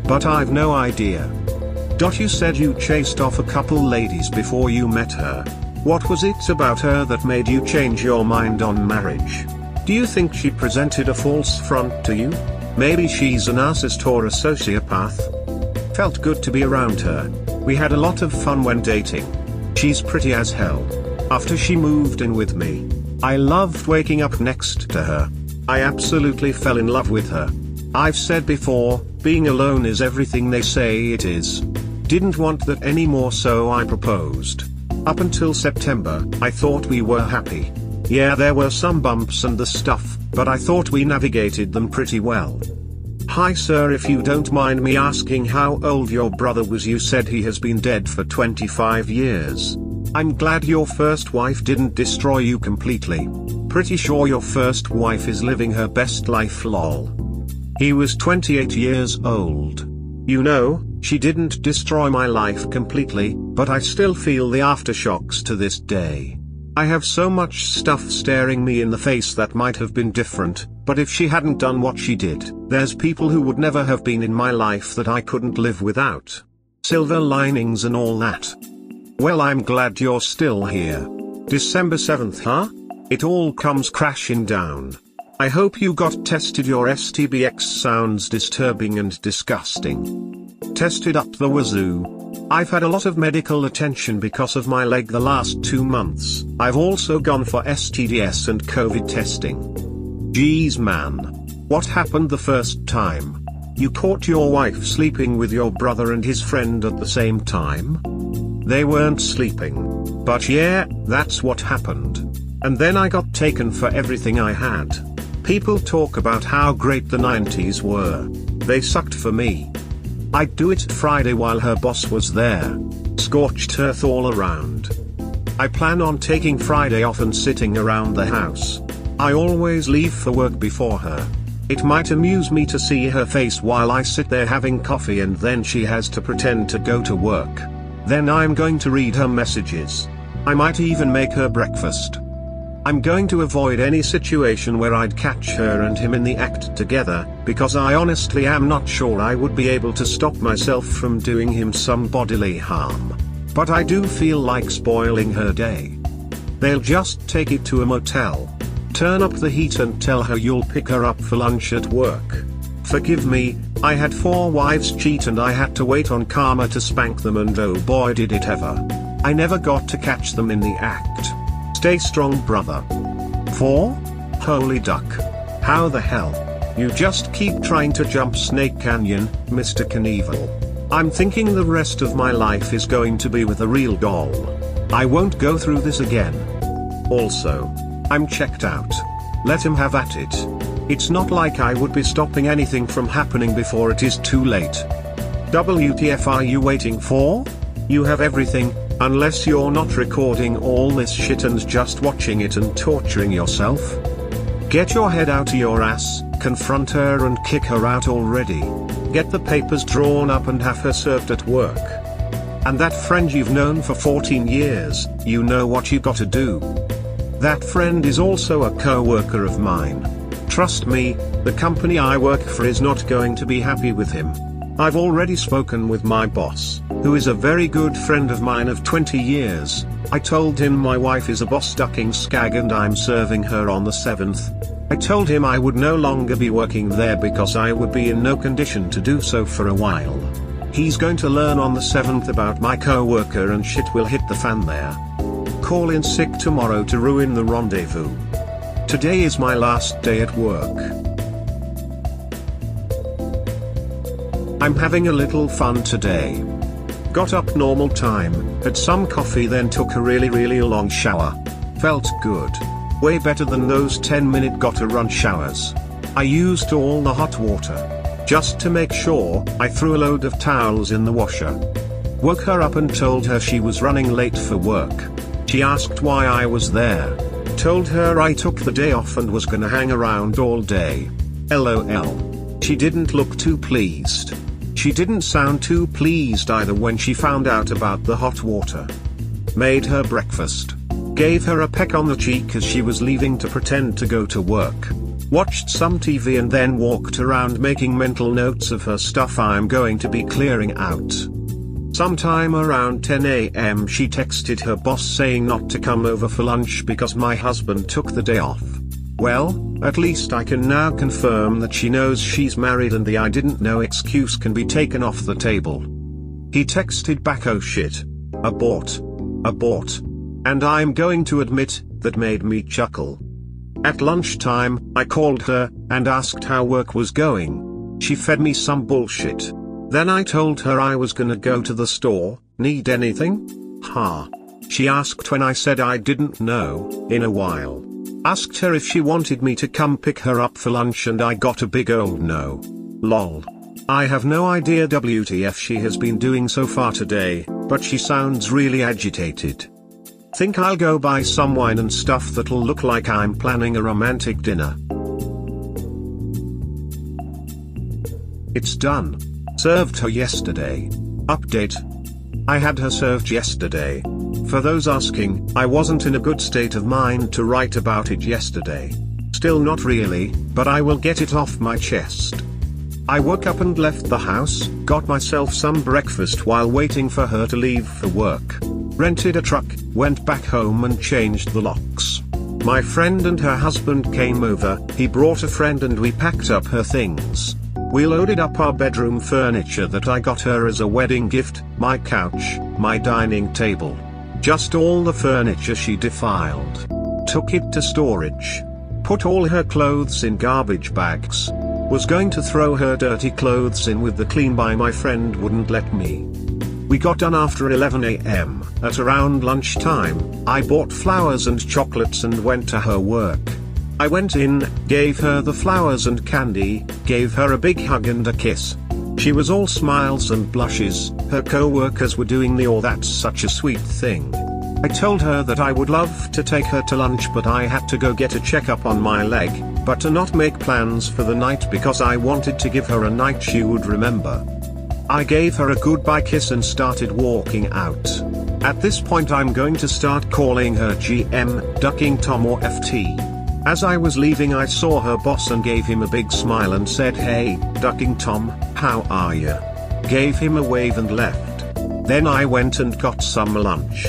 But I've no idea. You said you chased off a couple ladies before you met her. What was it about her that made you change your mind on marriage? Do you think she presented a false front to you? Maybe she's a narcissist or a sociopath? Felt good to be around her. We had a lot of fun when dating. She's pretty as hell. After she moved in with me, I loved waking up next to her. I absolutely fell in love with her. I've said before, being alone is everything they say it is. Didn't want that anymore, so I proposed. Up until September, I thought we were happy. Yeah, there were some bumps and the stuff, but I thought we navigated them pretty well. Hi sir, if you don't mind me asking how old your brother was. You said he has been dead for 25 years. I'm glad your first wife didn't destroy you completely. Pretty sure your first wife is living her best life, lol. He was 28 years old. You know, she didn't destroy my life completely, but I still feel the aftershocks to this day. I have so much stuff staring me in the face that might have been different, but if she hadn't done what she did, there's people who would never have been in my life that I couldn't live without. Silver linings and all that. Well, I'm glad you're still here. December 7th, huh? It all comes crashing down. I hope you got tested. Your STBX sounds disturbing and disgusting. Tested up the wazoo. I've had a lot of medical attention because of my leg the last 2 months. I've also gone for STDs and COVID testing. Jeez man. What happened the first time? You caught your wife sleeping with your brother and his friend at the same time? They weren't sleeping. But yeah, that's what happened. And then I got taken for everything I had. People talk about how great the 90s were. They sucked for me. I'd do it Friday while her boss was there. Scorched earth all around. I plan on taking Friday off and sitting around the house. I always leave for work before her. It might amuse me to see her face while I sit there having coffee, and then she has to pretend to go to work. Then I'm going to read her messages. I might even make her breakfast. I'm going to avoid any situation where I'd catch her and him in the act together, because I honestly am not sure I would be able to stop myself from doing him some bodily harm. But I do feel like spoiling her day. They'll just take it to a motel. Turn up the heat and tell her you'll pick her up for lunch at work. Forgive me, I had 4 wives cheat and I had to wait on karma to spank them, and oh boy did it ever. I never got to catch them in the act. Stay strong, brother. 4? Holy duck. How the hell? You just keep trying to jump Snake Canyon, Mr. Knievel. I'm thinking the rest of my life is going to be with a real doll. I won't go through this again. Also, I'm checked out. Let him have at it. It's not like I would be stopping anything from happening before it is too late. WTF are you waiting for? You have everything, unless you're not recording all this shit and just watching it and torturing yourself. Get your head out of your ass, confront her and kick her out already. Get the papers drawn up and have her served at work. And that friend you've known for 14 years, you know what you gotta do. That friend is also a co-worker of mine. Trust me, the company I work for is not going to be happy with him. I've already spoken with my boss, who is a very good friend of mine of 20 years. I told him my wife is a boss-ducking skag and I'm serving her on the 7th. I told him I would no longer be working there because I would be in no condition to do so for a while. He's going to learn on the 7th about my co-worker and shit will hit the fan there. Call in sick tomorrow to ruin the rendezvous. Today is my last day at work. I'm having a little fun today. Got up normal time, had some coffee then took a really long shower. Felt good. Way better than those 10-minute gotta run showers. I used all the hot water. Just to make sure, I threw a load of towels in the washer. Woke her up and told her she was running late for work. She asked why I was there. Told her I took the day off and was gonna hang around all day. LOL. She didn't look too pleased. She didn't sound too pleased either when she found out about the hot water. Made her breakfast. Gave her a peck on the cheek as she was leaving to pretend to go to work. Watched some TV and then walked around making mental notes of her stuff I'm going to be clearing out. Sometime around 10 AM she texted her boss saying not to come over for lunch because my husband took the day off. Well, at least I can now confirm that she knows she's married and the I didn't know excuse can be taken off the table. He texted back, oh shit. Abort. Abort. And I'm going to admit, that made me chuckle. At lunchtime, I called her, and asked how work was going. She fed me some bullshit. Then I told her I was gonna go to the store. Need anything? Ha. She asked when I said I didn't know, in a while. Asked her if she wanted me to come pick her up for lunch and I got a big old no. Lol. I have no idea WTF she has been doing so far today, but she sounds really agitated. Think I'll go buy some wine and stuff that'll look like I'm planning a romantic dinner. It's done. Served her yesterday. Update. I had her served yesterday. For those asking, I wasn't in a good state of mind to write about it yesterday. Still not really, but I will get it off my chest. I woke up and left the house, got myself some breakfast while waiting for her to leave for work. Rented a truck, went back home and changed the locks. My friend and her husband came over, he brought a friend and we packed up her things. We loaded up our bedroom furniture that I got her as a wedding gift, my couch, my dining table. Just all the furniture she defiled. Took it to storage. Put all her clothes in garbage bags. Was going to throw her dirty clothes in with the clean by my friend wouldn't let me. We got done after 11 AM, at around lunchtime, I bought flowers and chocolates and went to her work. I went in, gave her the flowers and candy, gave her a big hug and a kiss. She was all smiles and blushes, her co-workers were doing the "oh that's such a sweet thing." I told her that I would love to take her to lunch but I had to go get a checkup on my leg, but to not make plans for the night because I wanted to give her a night she would remember. I gave her a goodbye kiss and started walking out. At this point I'm going to start calling her GM, Ducking Tom or FT. As I was leaving I saw her boss and gave him a big smile and said, "Hey, Ducking Tom, how are you?" Gave him a wave and left. Then I went and got some lunch.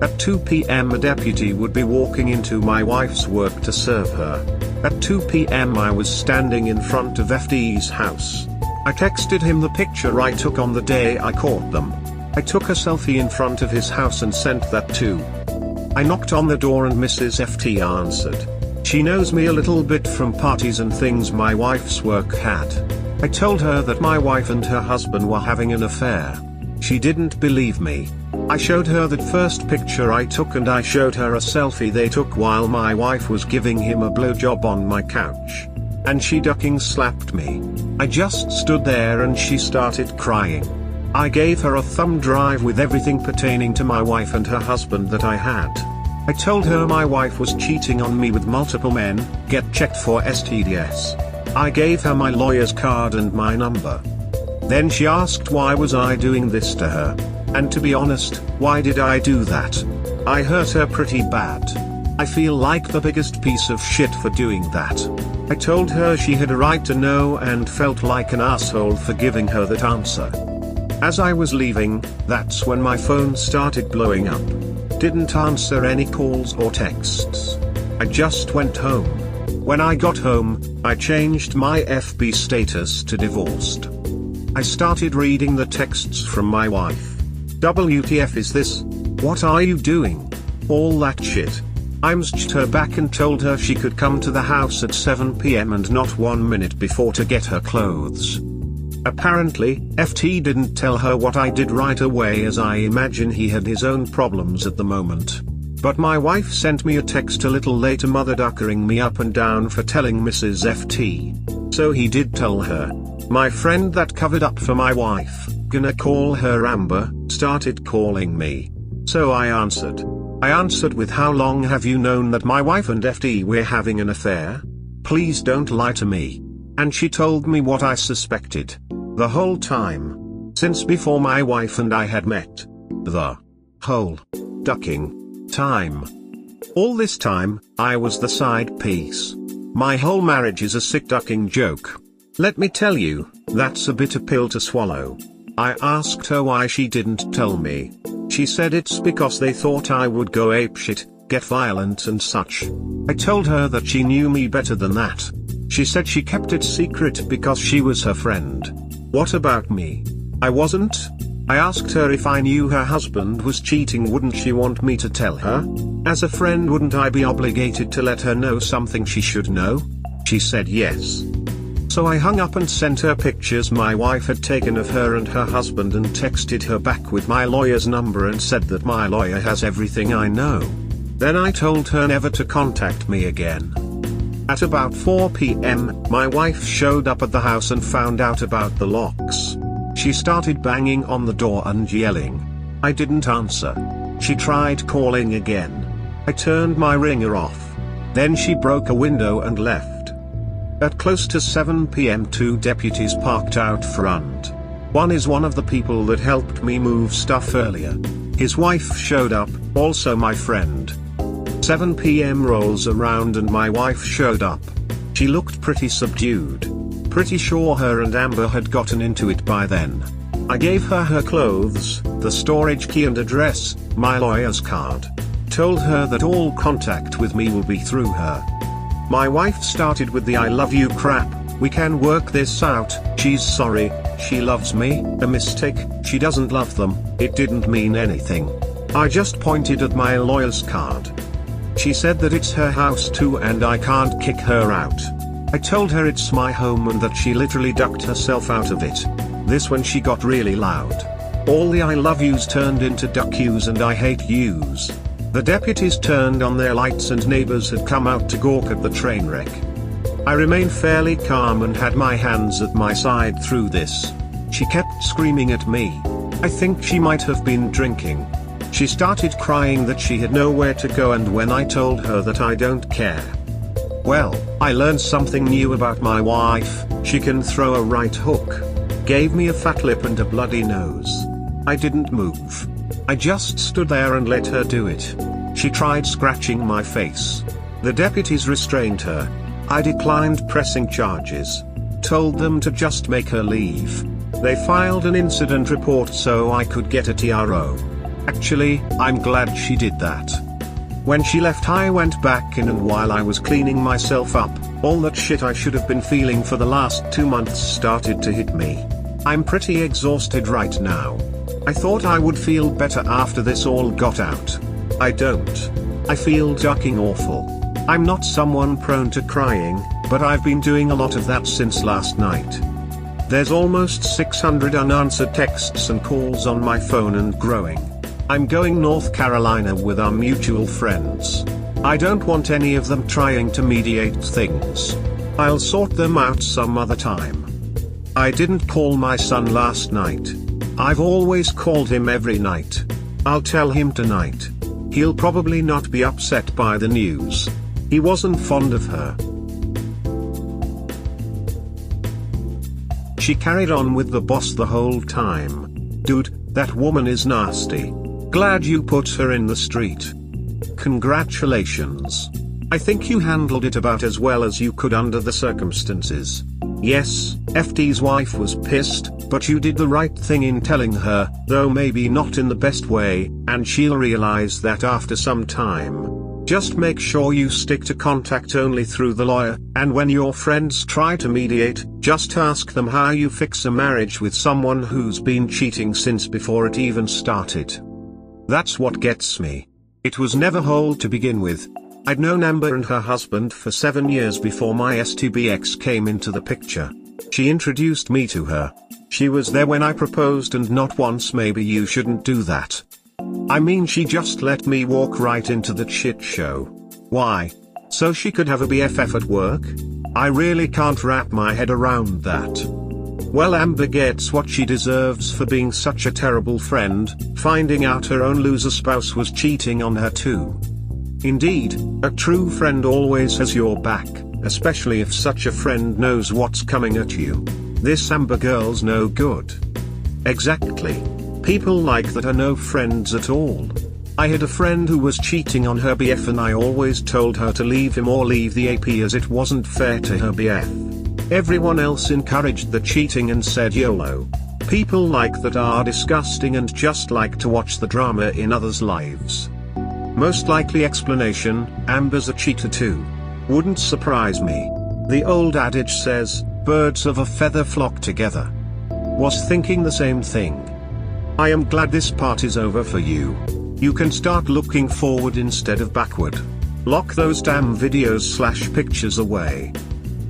At 2 PM a deputy would be walking into my wife's work to serve her. At 2 PM I was standing in front of FT's house. I texted him the picture I took on the day I caught them. I took a selfie in front of his house and sent that too. I knocked on the door and Mrs. FT answered. She knows me a little bit from parties and things my wife's work had. I told her that my wife and her husband were having an affair. She didn't believe me. I showed her that first picture I took and I showed her a selfie they took while my wife was giving him a blowjob on my couch. And she ducking slapped me. I just stood there and she started crying. I gave her a thumb drive with everything pertaining to my wife and her husband that I had. I told her my wife was cheating on me with multiple men, get checked for STDs. I gave her my lawyer's card and my number. Then she asked why was I doing this to her. And to be honest, why did I do that? I hurt her pretty bad. I feel like the biggest piece of shit for doing that. I told her she had a right to know and felt like an asshole for giving her that answer. As I was leaving, that's when my phone started blowing up. Didn't answer any calls or texts. I just went home. When I got home, I changed my FB status to divorced. I started reading the texts from my wife. WTF is this? What are you doing? All that shit. I messaged her back and told her she could come to the house at 7 p.m. and not 1 minute before to get her clothes. Apparently, FT didn't tell her what I did right away, as I imagine he had his own problems at the moment. But my wife sent me a text a little later mother-duckering me up and down for telling Mrs. FT. So he did tell her. My friend that covered up for my wife, gonna call her Amber, started calling me. So I answered. I answered with, how long have you known that my wife and FT were having an affair? Please don't lie to me. And she told me what I suspected. The whole time. Since before my wife and I had met. The whole ducking time. All this time, I was the side piece. My whole marriage is a sick ducking joke. Let me tell you, that's a bitter pill to swallow. I asked her why she didn't tell me. She said it's because they thought I would go apeshit, get violent and such. I told her that she knew me better than that. She said she kept it secret because she was her friend. What about me? I wasn't? I asked her if I knew her husband was cheating, wouldn't she want me to tell her? As a friend, wouldn't I be obligated to let her know something she should know? She said yes. So I hung up and sent her pictures my wife had taken of her and her husband and texted her back with my lawyer's number and said that my lawyer has everything I know. Then I told her never to contact me again. At about 4 p.m., my wife showed up at the house and found out about the locks. She started banging on the door and yelling. I didn't answer. She tried calling again. I turned my ringer off. Then she broke a window and left. At close to 7 p.m. 2 deputies parked out front. One is one of the people that helped me move stuff earlier. His wife showed up, also my friend. 7 p.m. rolls around and my wife showed up. She looked pretty subdued. Pretty sure her and Amber had gotten into it by then. I gave her her clothes, the storage key and address, my lawyer's card. Told her that all contact with me will be through her. My wife started with the I love you crap, we can work this out, she's sorry, she loves me, a mistake, she doesn't love them, it didn't mean anything. I just pointed at my lawyer's card. She said that it's her house too and I can't kick her out. I told her it's my home and that she literally ducked herself out of it. This when she got really loud. All the I love yous turned into duck yous and I hate yous. The deputies turned on their lights and neighbors had come out to gawk at the train wreck. I remained fairly calm and had my hands at my side through this. She kept screaming at me. I think she might have been drinking. She started crying that she had nowhere to go, and when I told her that I don't care. Well, I learned something new about my wife, she can throw a right hook. Gave me a fat lip and a bloody nose. I didn't move. I just stood there and let her do it. She tried scratching my face. The deputies restrained her. I declined pressing charges. Told them to just make her leave. They filed an incident report so I could get a TRO. Actually, I'm glad she did that. When she left, I went back in, and while I was cleaning myself up, all that shit I should have been feeling for the last 2 months started to hit me. I'm pretty exhausted right now. I thought I would feel better after this all got out. I don't. I feel fucking awful. I'm not someone prone to crying, but I've been doing a lot of that since last night. There's almost 600 unanswered texts and calls on my phone and growing. I'm going North Carolina with our mutual friends. I don't want any of them trying to mediate things. I'll sort them out some other time. I didn't call my son last night. I've always called him every night. I'll tell him tonight. he'll probably not be upset by the news. He wasn't fond of her. She carried on with the boss the whole time. Dude, that woman is nasty. Glad you put her in the street. Congratulations. I think you handled it about as well as you could under the circumstances. Yes, FT's wife was pissed, but you did the right thing in telling her, though maybe not in the best way, and she'll realize that after some time. Just make sure you stick to contact only through the lawyer, and when your friends try to mediate, just ask them how you fix a marriage with someone who's been cheating since before it even started. That's what gets me. It was never whole to begin with. I'd known Amber and her husband for 7 years before my STBX came into the picture. She introduced me to her. She was there when I proposed, and not once maybe you shouldn't do that. I mean, she just let me walk right into that shit show. Why? So she could have a BFF at work? I really can't wrap my head around that. Well, Amber gets what she deserves for being such a terrible friend, finding out her own loser spouse was cheating on her too. Indeed, a true friend always has your back, especially if such a friend knows what's coming at you. This Amber girl's no good. Exactly. People like that are no friends at all. I had a friend who was cheating on her BF, and I always told her to leave him or leave the AP, as it wasn't fair to her BF. Everyone else encouraged the cheating and said YOLO. People like that are disgusting and just like to watch the drama in others' lives. Most likely explanation, Amber's a cheater too. Wouldn't surprise me. The old adage says, birds of a feather flock together. Was thinking the same thing. I am glad this part is over for you. You can start looking forward instead of backward. Lock those damn videos/pictures away.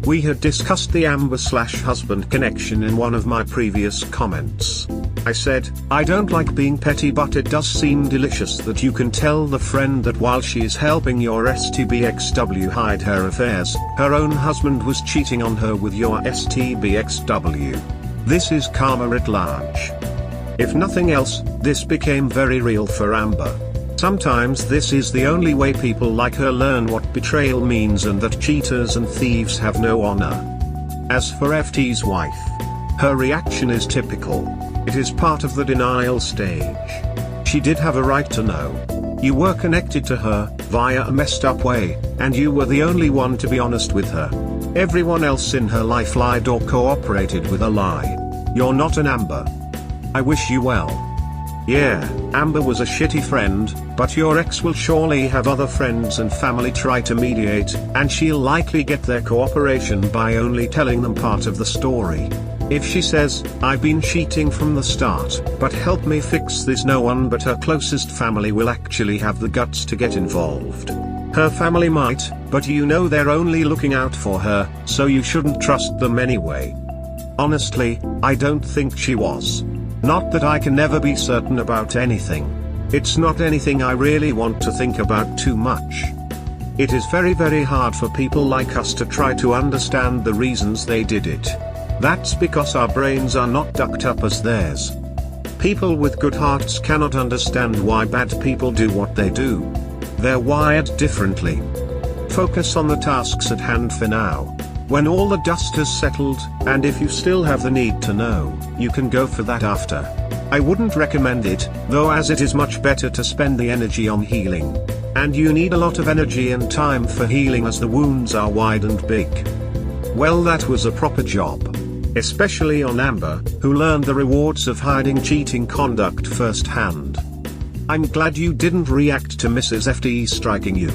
We had discussed the Amber/husband connection in one of my previous comments. I said, I don't like being petty, but it does seem delicious that you can tell the friend that while she's helping your STBXW hide her affairs, her own husband was cheating on her with your STBXW. This is karma at large. If nothing else, this became very real for Amber. Sometimes this is the only way people like her learn what betrayal means, and that cheaters and thieves have no honor. As for FT's wife, her reaction is typical. It is part of the denial stage. She did have a right to know. You were connected to her, via a messed up way, and you were the only one to be honest with her. Everyone else in her life lied or cooperated with a lie. You're not an Amber. I wish you well. Yeah, Amber was a shitty friend, but your ex will surely have other friends and family try to mediate, and she'll likely get their cooperation by only telling them part of the story. If she says, I've been cheating from the start, but help me fix this, no one but her closest family will actually have the guts to get involved. Her family might, but you know they're only looking out for her, so you shouldn't trust them anyway. Honestly, I don't think she was. Not that I can never be certain about anything. It's not anything I really want to think about too much. It is very, very hard for people like us to try to understand the reasons they did it. That's because our brains are not ducked up as theirs. People with good hearts cannot understand why bad people do what they do. They're wired differently. Focus on the tasks at hand for now. When all the dust has settled, and if you still have the need to know, you can go for that after. I wouldn't recommend it, though, as it is much better to spend the energy on healing. And you need a lot of energy and time for healing, as the wounds are wide and big. Well, that was a proper job. Especially on Amber, who learned the rewards of hiding cheating conduct firsthand. I'm glad you didn't react to Mrs. FD striking you.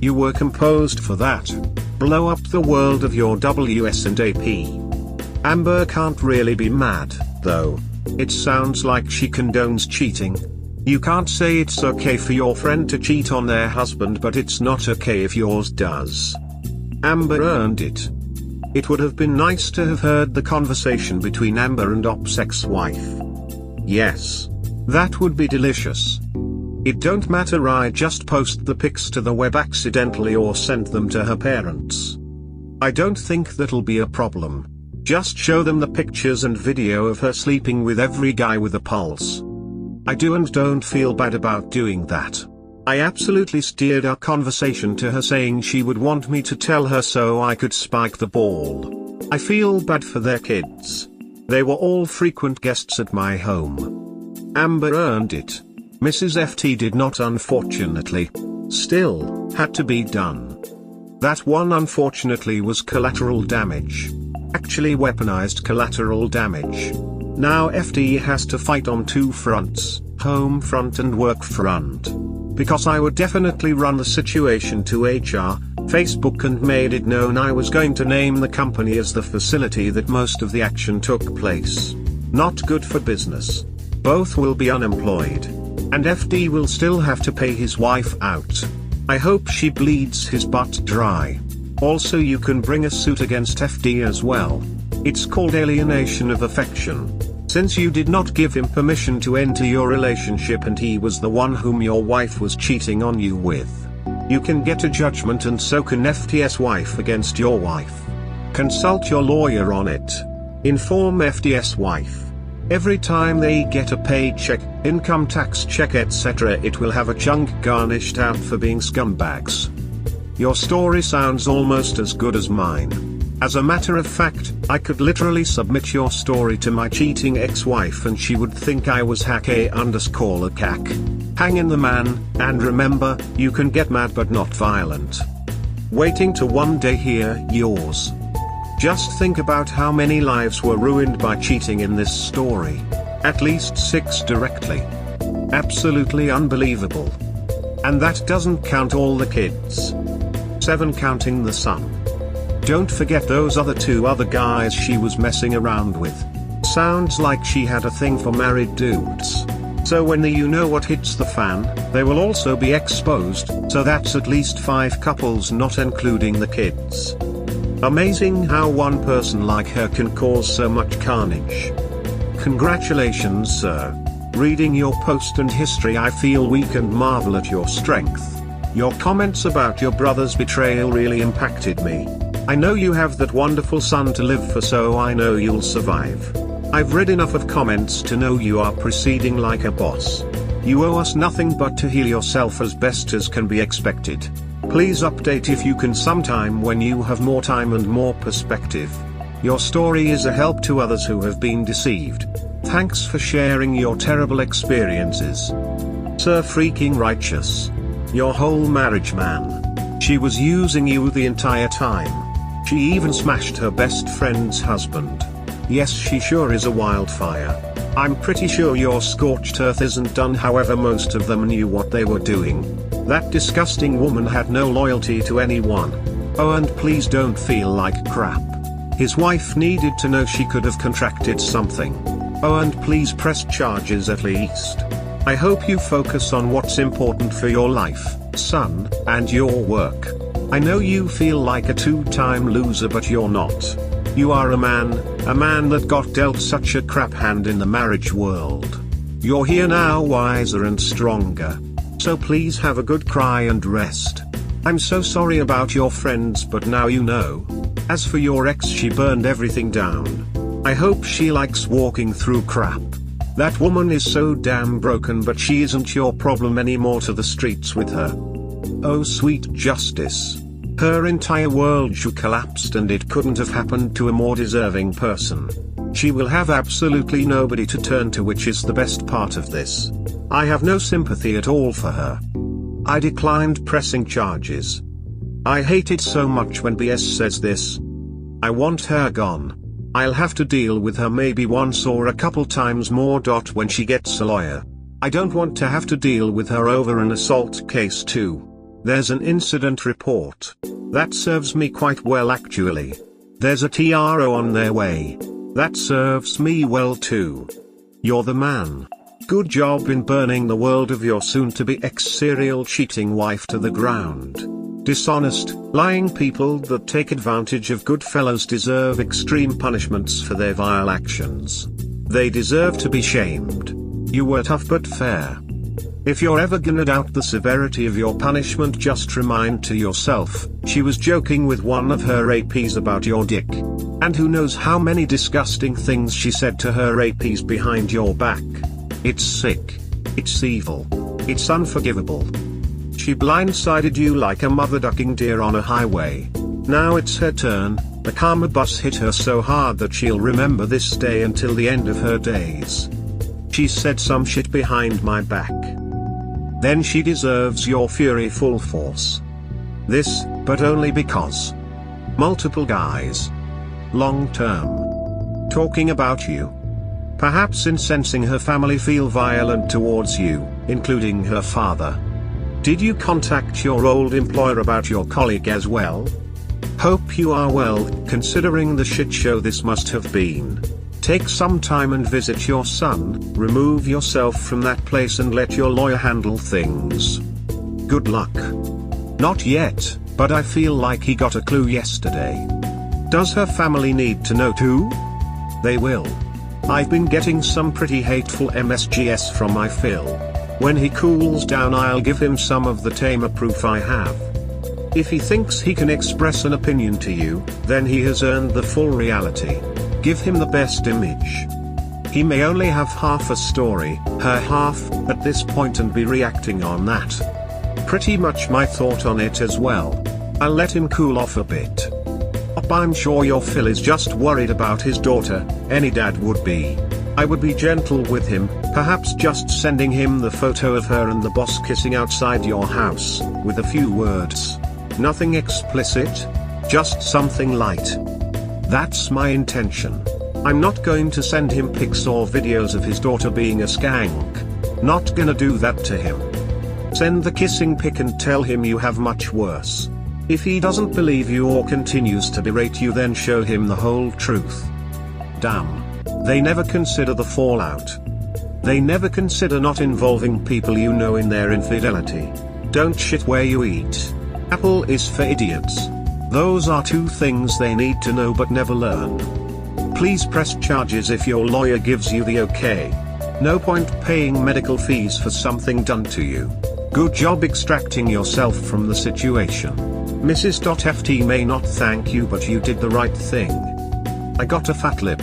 You were composed for that. Blow up the world of your WS and AP. Amber can't really be mad, though. It sounds like she condones cheating. You can't say it's okay for your friend to cheat on their husband, but it's not okay if yours does. Amber earned it. It would have been nice to have heard the conversation between Amber and Op's ex-wife. Yes. That would be delicious. It don't matter, I just post the pics to the web accidentally or sent them to her parents. I don't think that'll be a problem. Just show them the pictures and video of her sleeping with every guy with a pulse. I do and don't feel bad about doing that. I absolutely steered our conversation to her saying she would want me to tell her so I could spike the ball. I feel bad for their kids. They were all frequent guests at my home. Amber earned it. Mrs. FT did not, unfortunately. Still, had to be done. That one unfortunately was collateral damage. Actually weaponized collateral damage. Now FT has to fight on two fronts, home front and work front. Because I would definitely run the situation to HR, Facebook, and made it known I was going to name the company as the facility that most of the action took place. Not good for business. Both will be unemployed. And FD will still have to pay his wife out. I hope she bleeds his butt dry. Also, you can bring a suit against FD as well. It's called alienation of affection. Since you did not give him permission to enter your relationship and he was the one whom your wife was cheating on you with. You can get a judgment, and so can FT's wife against your wife. Consult your lawyer on it. Inform FT's wife. Every time they get a paycheck, income tax check, etc., it will have a chunk garnished out for being scumbags. Your story sounds almost as good as mine. As a matter of fact, I could literally submit your story to my cheating ex-wife and she would think I was hack_a_cack. Hang in the man, and remember, you can get mad but not violent. Waiting to one day hear yours. Just think about how many lives were ruined by cheating in this story. At least 6 directly. Absolutely unbelievable. And that doesn't count all the kids. 7 counting the son. Don't forget those two other guys she was messing around with. Sounds like she had a thing for married dudes. So when the you know what hits the fan, they will also be exposed, so that's at least 5 couples, not including the kids. Amazing how one person like her can cause so much carnage. Congratulations, sir. Reading your post and history, I feel weak and marvel at your strength. Your comments about your brother's betrayal really impacted me. I know you have that wonderful son to live for, so I know you'll survive. I've read enough of comments to know you are proceeding like a boss. You owe us nothing but to heal yourself as best as can be expected. Please update if you can sometime when you have more time and more perspective. Your story is a help to others who have been deceived. Thanks for sharing your terrible experiences. Sir freaking righteous. Your whole marriage, man. She was using you the entire time. She even smashed her best friend's husband. Yes, she sure is a wildfire. I'm pretty sure your scorched earth isn't done, however most of them knew what they were doing. That disgusting woman had no loyalty to anyone. Oh, and please don't feel like crap. His wife needed to know she could have contracted something. Oh, and please press charges at least. I hope you focus on what's important for your life, son, and your work. I know you feel like a 2-time loser, but you're not. You are a man that got dealt such a crap hand in the marriage world. You're here now, wiser and stronger. So please have a good cry and rest. I'm so sorry about your friends, but now you know. As for your ex, she burned everything down. I hope she likes walking through crap. That woman is so damn broken, but she isn't your problem anymore. To the streets with her. Oh sweet justice. Her entire world collapsed, and it couldn't have happened to a more deserving person. She will have absolutely nobody to turn to, which is the best part of this. I have no sympathy at all for her. I declined pressing charges. I hate it so much when BS says this. I want her gone. I'll have to deal with her maybe once or a couple times more. When she gets a lawyer. I don't want to have to deal with her over an assault case too. There's an incident report. That serves me quite well actually. There's a TRO on their way. That serves me well too. You're the man. Good job in burning the world of your soon-to-be ex-serial cheating wife to the ground. Dishonest, lying people that take advantage of good fellows deserve extreme punishments for their vile actions. They deserve to be shamed. You were tough but fair. If you're ever gonna doubt the severity of your punishment, just remind to yourself, she was joking with one of her APs about your dick. And who knows how many disgusting things she said to her APs behind your back. It's sick. It's evil. It's unforgivable. She blindsided you like a mother ducking deer on a highway. Now it's her turn. The karma bus hit her so hard that she'll remember this day until the end of her days. She said some shit behind my back. Then she deserves your fury full force. This, but only because. Multiple guys. Long term. Talking about you. Perhaps incensing her family feel violent towards you, including her father. Did you contact your old employer about your colleague as well? Hope you are well, considering the shit show this must have been. Take some time and visit your son, remove yourself from that place and let your lawyer handle things. Good luck. Not yet, but I feel like he got a clue yesterday. Does her family need to know too? They will. I've been getting some pretty hateful MSGs from my fill. When he cools down I'll give him some of the tamer proof I have. If he thinks he can express an opinion to you, then he has earned the full reality. Give him the best image. He may only have half a story, her half, at this point and be reacting on that. Pretty much my thought on it as well. I'll let him cool off a bit. I'm sure your Phil is just worried about his daughter, any dad would be. I would be gentle with him, perhaps just sending him the photo of her and the boss kissing outside your house, with a few words. Nothing explicit, just something light. That's my intention. I'm not going to send him pics or videos of his daughter being a skank. Not gonna do that to him. Send the kissing pic and tell him you have much worse. If he doesn't believe you or continues to berate you, then show him the whole truth. Damn. They never consider the fallout. They never consider not involving people you know in their infidelity. Don't shit where you eat. Apple is for idiots. Those are two things they need to know but never learn. Please press charges if your lawyer gives you the okay. No point paying medical fees for something done to you. Good job extracting yourself from the situation. Mrs. FT may not thank you, but you did the right thing. I got a fat lip.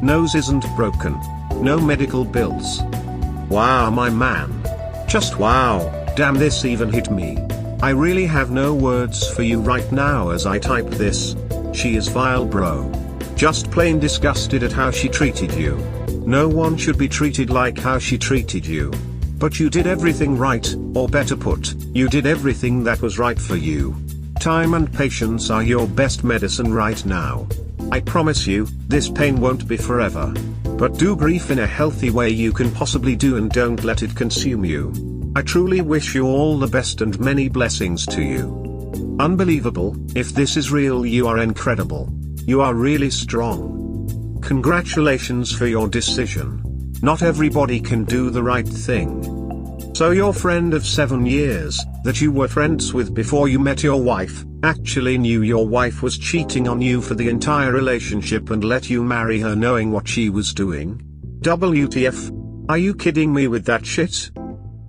Nose isn't broken. No medical bills. Wow, my man. Just wow, damn, this even hit me. I really have no words for you right now as I type this. She is vile, bro. Just plain disgusted at how she treated you. No one should be treated like how she treated you. But you did everything right, or better put, you did everything that was right for you. Time and patience are your best medicine right now. I promise you, this pain won't be forever. But do grief in a healthy way you can possibly do and don't let it consume you. I truly wish you all the best and many blessings to you. Unbelievable, if this is real, you are incredible. You are really strong. Congratulations for your decision. Not everybody can do the right thing. So your friend of 7 years, that you were friends with before you met your wife, actually knew your wife was cheating on you for the entire relationship and let you marry her knowing what she was doing? WTF? Are you kidding me with that shit?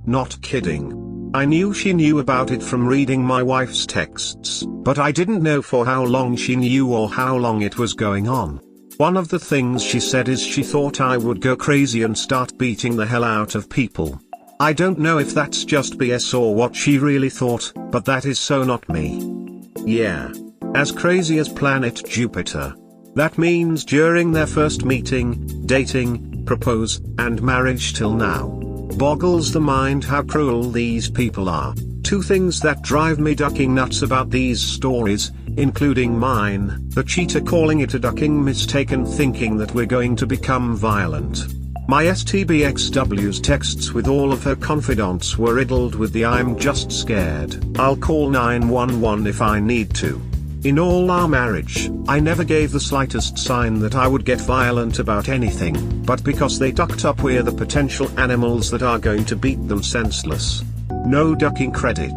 Not kidding. I knew she knew about it from reading my wife's texts, but I didn't know for how long she knew or how long it was going on. One of the things she said is she thought I would go crazy and start beating the hell out of people. I don't know if that's just BS or what she really thought, but that is so not me. Yeah. As crazy as planet Jupiter. That means during their first meeting, dating, propose, and marriage till now. Boggles the mind how cruel these people are. Two things that drive me ducking nuts about these stories, including mine, the cheater calling it a ducking mistake and thinking that we're going to become violent. My STBXW's texts with all of her confidants were riddled with the "I'm just scared, I'll call 911 if I need to." In all our marriage, I never gave the slightest sign that I would get violent about anything, but because they ducked up, we're the potential animals that are going to beat them senseless. No ducking credit.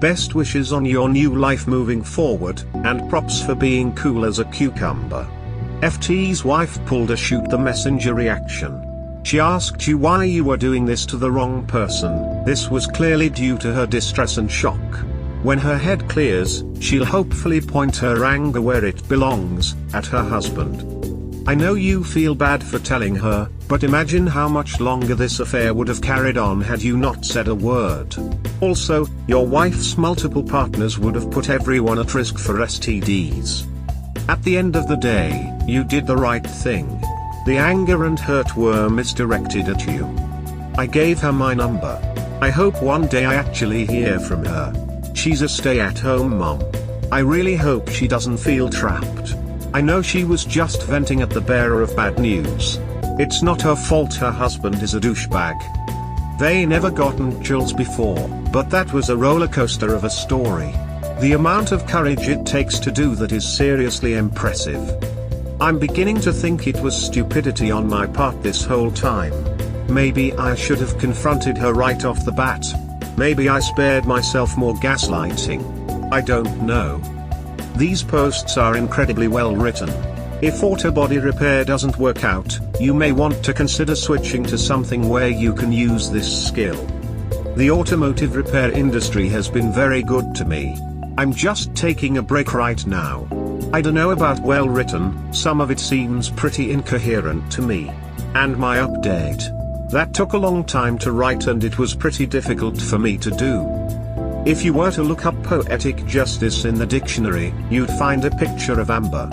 Best wishes on your new life moving forward, and props for being cool as a cucumber. FT's wife pulled a shoot the messenger reaction. She asked you why you were doing this to the wrong person. This was clearly due to her distress and shock. When her head clears, she'll hopefully point her anger where it belongs, at her husband. I know you feel bad for telling her, but imagine how much longer this affair would have carried on had you not said a word. Also, your wife's multiple partners would have put everyone at risk for STDs. At the end of the day, you did the right thing. The anger and hurt were misdirected at you. I gave her my number. I hope one day I actually hear from her. She's a stay-at-home mom. I really hope she doesn't feel trapped. I know she was just venting at the bearer of bad news. It's not her fault her husband is a douchebag. They never gotten chills before, but that was a roller coaster of a story. The amount of courage it takes to do that is seriously impressive. I'm beginning to think it was stupidity on my part this whole time. Maybe I should have confronted her right off the bat. Maybe I spared myself more gaslighting. I don't know. These posts are incredibly well written. If auto body repair doesn't work out, you may want to consider switching to something where you can use this skill. The automotive repair industry has been very good to me. I'm just taking a break right now. I don't know about well written, some of it seems pretty incoherent to me. And my update. That took a long time to write and it was pretty difficult for me to do. If you were to look up poetic justice in the dictionary, you'd find a picture of Amber.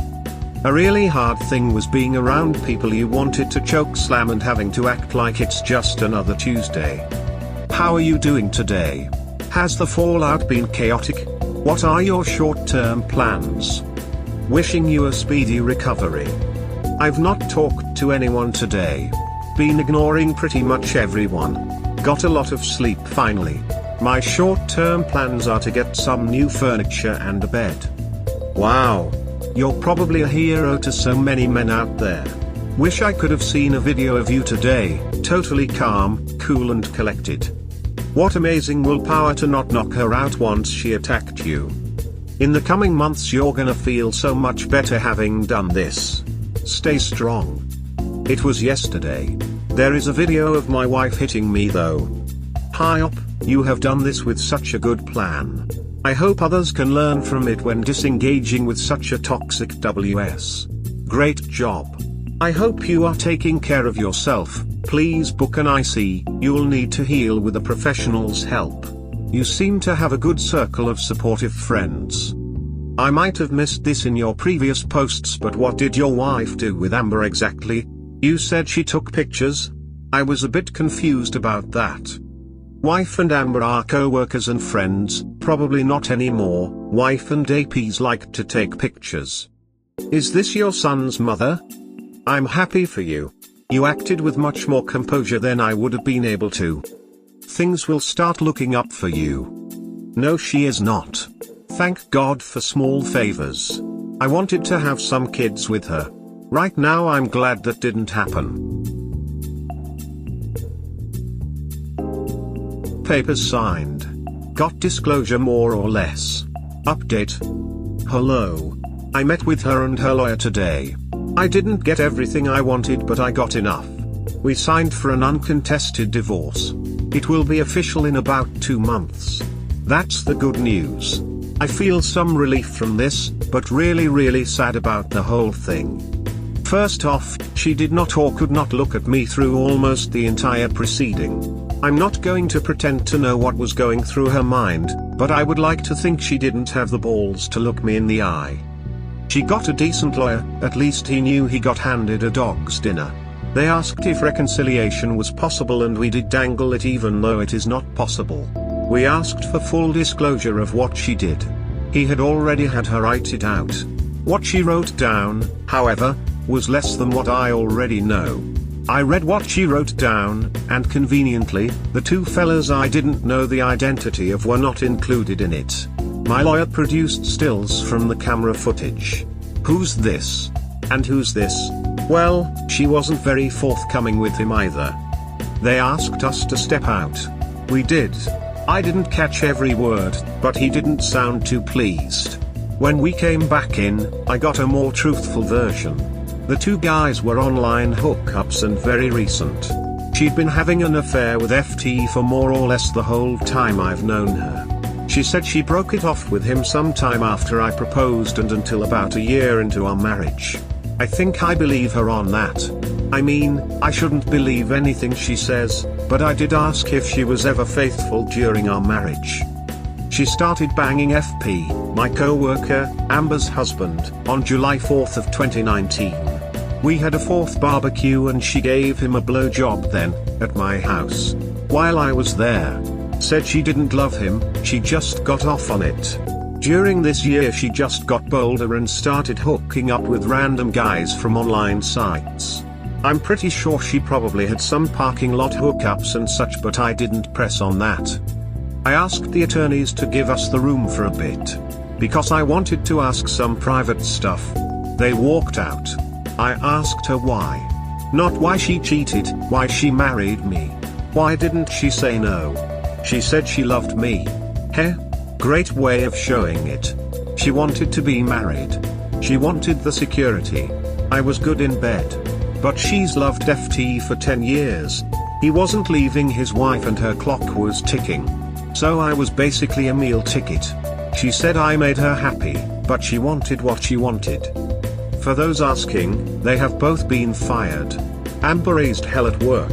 A really hard thing was being around people you wanted to choke slam and having to act like it's just another Tuesday. How are you doing today? Has the fallout been chaotic? What are your short-term plans? Wishing you a speedy recovery. I've not talked to anyone today. Been ignoring pretty much everyone. Got a lot of sleep finally. My short-term plans are to get some new furniture and a bed. Wow. You're probably a hero to so many men out there. Wish I could have seen a video of you today, totally calm, cool and collected. What amazing willpower to not knock her out once she attacked you. In the coming months you're gonna feel so much better having done this. Stay strong. It was yesterday. There is a video of my wife hitting me though. Hi up, you have done this with such a good plan. I hope others can learn from it when disengaging with such a toxic WS. Great job. I hope you are taking care of yourself. Please book an IC, you'll need to heal with a professional's help. You seem to have a good circle of supportive friends. I might have missed this in your previous posts, but what did your wife do with Amber exactly? You said she took pictures? I was a bit confused about that. Wife and Amber are co-workers and friends, probably not anymore. Wife and APs like to take pictures. Is this your son's mother? I'm happy for you. You acted with much more composure than I would have been able to. Things will start looking up for you. No, she is not. Thank God for small favors. I wanted to have some kids with her. Right now I'm glad that didn't happen. Papers signed. Got disclosure more or less. Update. Hello. I met with her and her lawyer today. I didn't get everything I wanted, but I got enough. We signed for an uncontested divorce. It will be official in about 2 months. That's the good news. I feel some relief from this, but really sad about the whole thing. First off, she did not or could not look at me through almost the entire proceeding. I'm not going to pretend to know what was going through her mind, but I would like to think she didn't have the balls to look me in the eye. She got a decent lawyer, at least he knew he got handed a dog's dinner. They asked if reconciliation was possible and we did dangle it even though it is not possible. We asked for full disclosure of what she did. He had already had her write it out. What she wrote down, however, was less than what I already know. I read what she wrote down, and conveniently, the 2 fellas I didn't know the identity of were not included in it. My lawyer produced stills from the camera footage. Who's this? And who's this? Well, she wasn't very forthcoming with him either. They asked us to step out. We did. I didn't catch every word, but he didn't sound too pleased. When we came back in, I got a more truthful version. The 2 guys were online hookups and very recent. She'd been having an affair with FT for more or less the whole time I've known her. She said she broke it off with him sometime after I proposed and until about a year into our marriage. I think I believe her on that. I mean, I shouldn't believe anything she says, but I did ask if she was ever faithful during our marriage. She started banging FP, my co-worker, Amber's husband, on July 4th of 2019. We had a fourth barbecue and she gave him a blowjob then, at my house. While I was there. Said she didn't love him, she just got off on it. During this year she just got bolder and started hooking up with random guys from online sites. I'm pretty sure she probably had some parking lot hookups and such, but I didn't press on that. I asked the attorneys to give us the room for a bit. Because I wanted to ask some private stuff. They walked out. I asked her why. Not why she cheated, why she married me. Why didn't she say no? She said she loved me. Heh? Great way of showing it. She wanted to be married. She wanted the security. I was good in bed. But she's loved FT for 10 years. He wasn't leaving his wife and her clock was ticking. So I was basically a meal ticket. She said I made her happy, but she wanted what she wanted. For those asking, they have both been fired. Amber raised hell at work.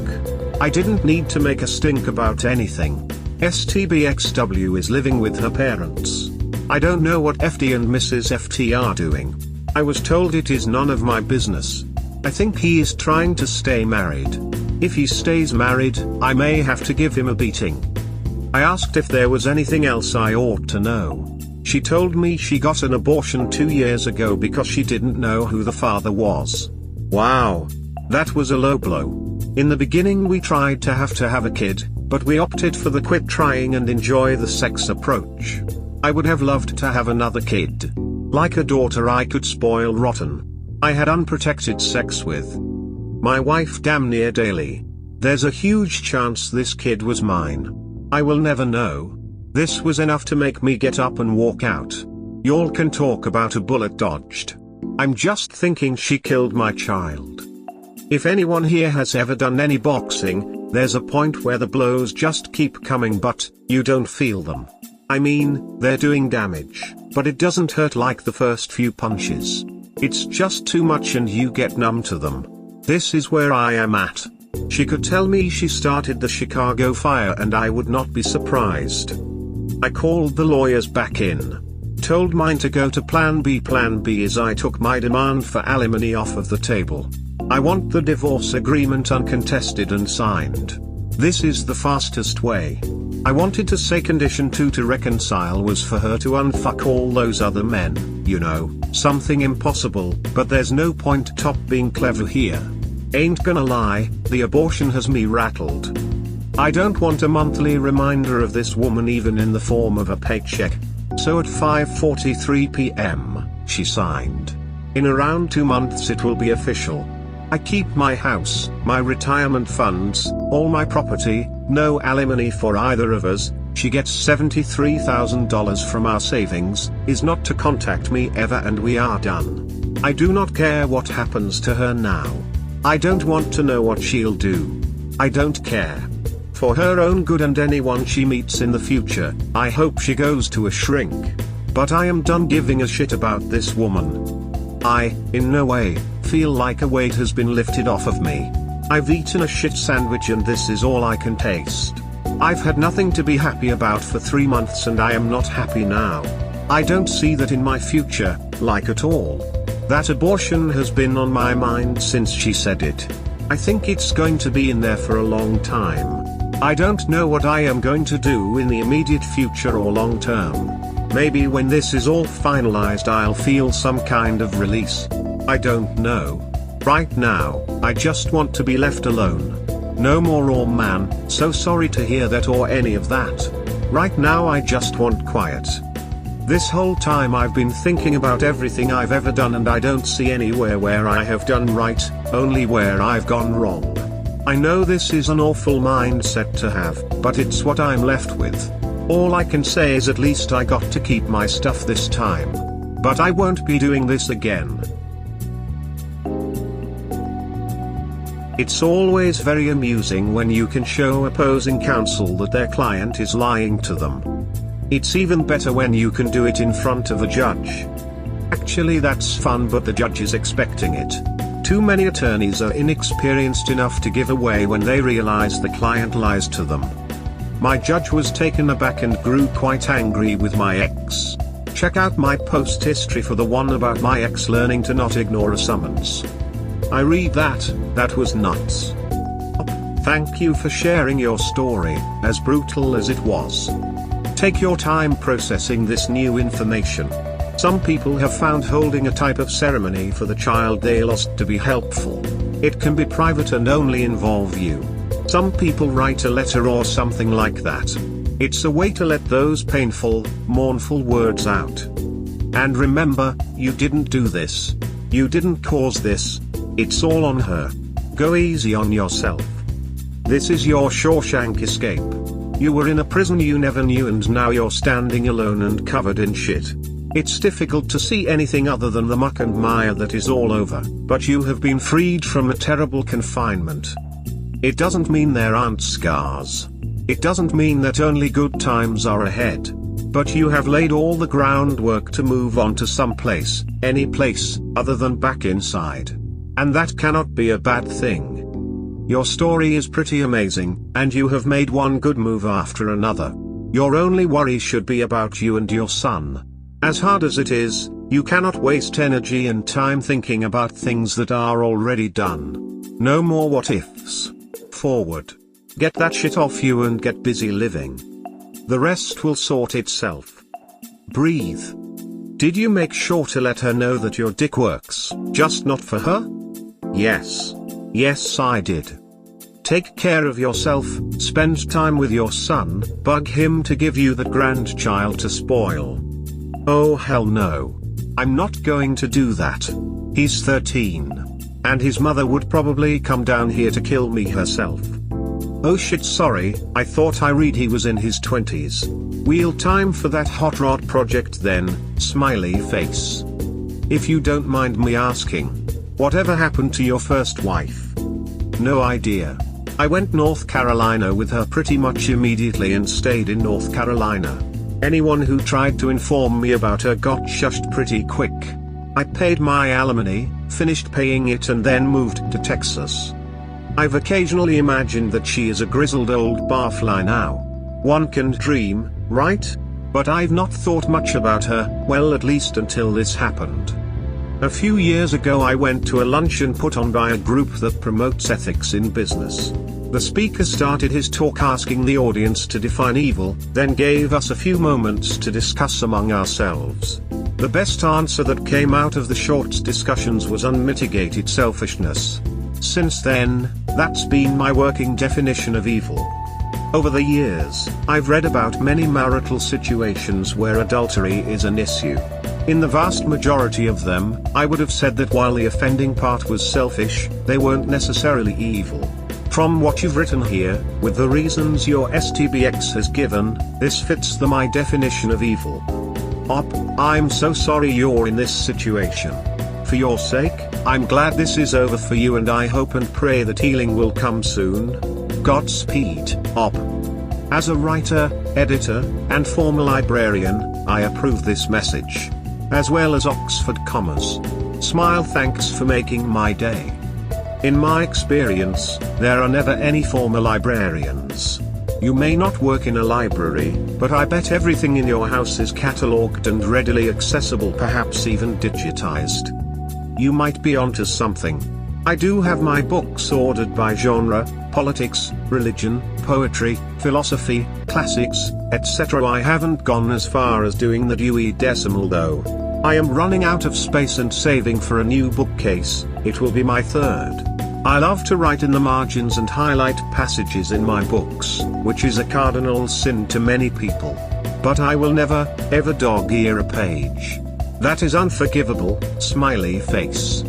I didn't need to make a stink about anything. STBXW is living with her parents. I don't know what FD and Mrs. FT are doing. I was told it is none of my business. I think he is trying to stay married. If he stays married, I may have to give him a beating. I asked if there was anything else I ought to know. She told me she got an abortion 2 years ago because she didn't know who the father was. Wow. That was a low blow. In the beginning we tried to have a kid, but we opted for the quit trying and enjoy the sex approach. I would have loved to have another kid. Like a daughter I could spoil rotten. I had unprotected sex with my wife damn near daily. There's a huge chance this kid was mine. I will never know. This was enough to make me get up and walk out. Y'all can talk about a bullet dodged. I'm just thinking she killed my child. If anyone here has ever done any boxing, there's a point where the blows just keep coming but you don't feel them. I mean, they're doing damage, but it doesn't hurt like the first few punches. It's just too much and you get numb to them. This is where I am at. She could tell me she started the Chicago fire and I would not be surprised. I called the lawyers back in. Told mine to go to Plan B. Plan B is I took my demand for alimony off of the table. I want the divorce agreement uncontested and signed. This is the fastest way. I wanted to say condition 2 to reconcile was for her to unfuck all those other men, you know, something impossible, but there's no point top being clever here. Ain't gonna lie, the abortion has me rattled. I don't want a monthly reminder of this woman even in the form of a paycheck. So at 5:43 p.m., she signed. In around 2 months it will be official. I keep my house, my retirement funds, all my property, no alimony for either of us. She gets $73,000 from our savings, is not to contact me ever and we are done. I do not care what happens to her now. I don't want to know what she'll do. I don't care. For her own good and anyone she meets in the future, I hope she goes to a shrink. But I am done giving a shit about this woman. I, in no way, feel like a weight has been lifted off of me. I've eaten a shit sandwich and this is all I can taste. I've had nothing to be happy about for 3 months and I am not happy now. I don't see that in my future, like at all. That abortion has been on my mind since she said it. I think it's going to be in there for a long time. I don't know what I am going to do in the immediate future or long term. Maybe when this is all finalized I'll feel some kind of release. I don't know. Right now, I just want to be left alone. No more raw man, so sorry to hear that or any of that. Right now I just want quiet. This whole time I've been thinking about everything I've ever done and I don't see anywhere where I have done right, only where I've gone wrong. I know this is an awful mindset to have, but it's what I'm left with. All I can say is at least I got to keep my stuff this time. But I won't be doing this again. It's always very amusing when you can show opposing counsel that their client is lying to them. It's even better when you can do it in front of a judge. Actually that's fun, but the judge is expecting it. Too many attorneys are inexperienced enough to give away when they realize the client lies to them. My judge was taken aback and grew quite angry with my ex. Check out my post history for the one about my ex learning to not ignore a summons. I read that was nuts. Thank you for sharing your story, as brutal as it was. Take your time processing this new information. Some people have found holding a type of ceremony for the child they lost to be helpful. It can be private and only involve you. Some people write a letter or something like that. It's a way to let those painful, mournful words out. And remember, you didn't do this. You didn't cause this. It's all on her. Go easy on yourself. This is your Shawshank escape. You were in a prison you never knew and now you're standing alone and covered in shit. It's difficult to see anything other than the muck and mire that is all over, but you have been freed from a terrible confinement. It doesn't mean there aren't scars. It doesn't mean that only good times are ahead. But you have laid all the groundwork to move on to some place, any place, other than back inside. And that cannot be a bad thing. Your story is pretty amazing, and you have made one good move after another. Your only worry should be about you and your son. As hard as it is, you cannot waste energy and time thinking about things that are already done. No more what ifs. Forward. Get that shit off you and get busy living. The rest will sort itself. Breathe. Did you make sure to let her know that your dick works, just not for her? Yes. Yes, I did. Take care of yourself, spend time with your son, bug him to give you that grandchild to spoil. Oh hell no. I'm not going to do that. He's 13. And his mother would probably come down here to kill me herself. Oh shit, sorry, I thought I read he was in his 20s. Wheel time for that hot rod project then, smiley face. If you don't mind me asking, whatever happened to your first wife? No idea. I went North Carolina with her pretty much immediately and stayed in North Carolina. Anyone who tried to inform me about her got shushed pretty quick. I paid my alimony, finished paying it and then moved to Texas. I've occasionally imagined that she is a grizzled old barfly now. One can dream, right? But I've not thought much about her, well at least until this happened. A few years ago I went to a luncheon put on by a group that promotes ethics in business. The speaker started his talk asking the audience to define evil, then gave us a few moments to discuss among ourselves. The best answer that came out of the short discussions was unmitigated selfishness. Since then, that's been my working definition of evil. Over the years, I've read about many marital situations where adultery is an issue. In the vast majority of them, I would have said that while the offending part was selfish, they weren't necessarily evil. From what you've written here, with the reasons your STBX has given, this fits my definition of evil. I'm so sorry you're in this situation. For your sake, I'm glad this is over for you and I hope and pray that healing will come soon. Godspeed, Op. As a writer, editor, and former librarian, I approve this message. As well as Oxford commas. Smile, thanks for making my day. In my experience, there are never any former librarians. You may not work in a library, but I bet everything in your house is catalogued and readily accessible, perhaps even digitized. You might be onto something. I do have my books ordered by genre, politics, religion, poetry, philosophy, classics, etc. I haven't gone as far as doing the Dewey Decimal though. I am running out of space and saving for a new bookcase. It will be my third. I love to write in the margins and highlight passages in my books, which is a cardinal sin to many people. But I will never, ever dog-ear a page. That is unforgivable, smiley face.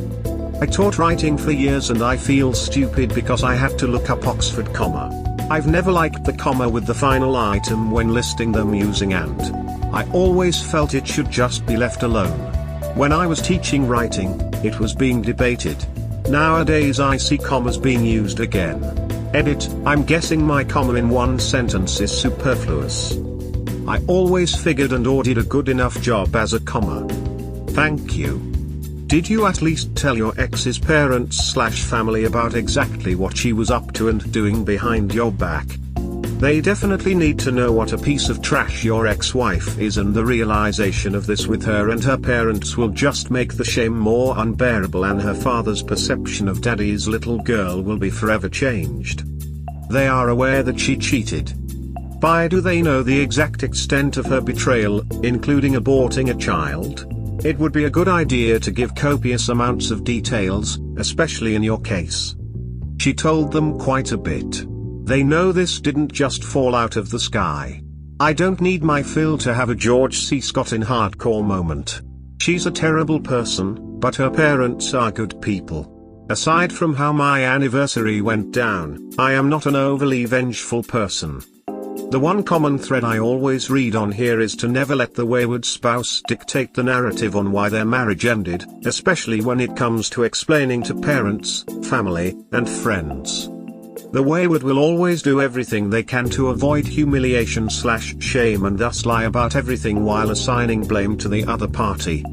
I taught writing for years and I feel stupid because I have to look up Oxford comma. I've never liked the comma with the final item when listing them using and. I always felt it should just be left alone. When I was teaching writing, it was being debated. Nowadays I see commas being used again. Edit, I'm guessing my comma in one sentence is superfluous. I always figured and or did a good enough job as a comma. Thank you. Did you at least tell your ex's parents/family about exactly what she was up to and doing behind your back? They definitely need to know what a piece of trash your ex-wife is, and the realization of this with her and her parents will just make the shame more unbearable, and her father's perception of daddy's little girl will be forever changed. They are aware that she cheated. But do they know the exact extent of her betrayal, including aborting a child? It would be a good idea to give copious amounts of details, especially in your case. She told them quite a bit. They know this didn't just fall out of the sky. I don't need my Phil to have a George C. Scott in hardcore moment. She's a terrible person, but her parents are good people. Aside from how my anniversary went down, I am not an overly vengeful person. The one common thread I always read on here is to never let the wayward spouse dictate the narrative on why their marriage ended, especially when it comes to explaining to parents, family, and friends. The wayward will always do everything they can to avoid humiliation/shame, and thus lie about everything while assigning blame to the other party.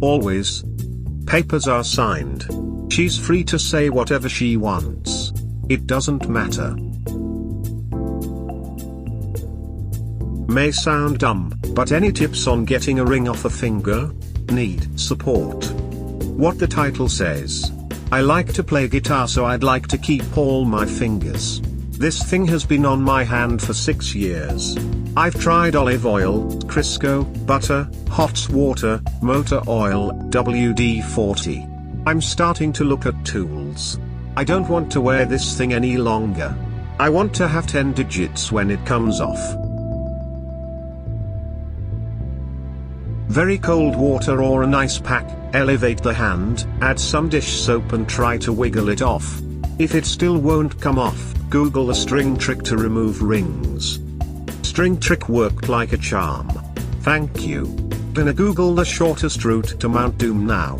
Always. Papers are signed. She's free to say whatever she wants. It doesn't matter. May sound dumb, but any tips on getting a ring off a finger? Need support. What the title says. I like to play guitar, so I'd like to keep all my fingers. This thing has been on my hand for 6 years. I've tried olive oil, Crisco, butter, hot water, motor oil, WD-40. I'm starting to look at tools. I don't want to wear this thing any longer. I want to have 10 digits when it comes off. Very cold water or an ice pack, elevate the hand, add some dish soap and try to wiggle it off. If it still won't come off, Google a string trick to remove rings. String trick worked like a charm. Thank you. Gonna Google the shortest route to Mount Doom now.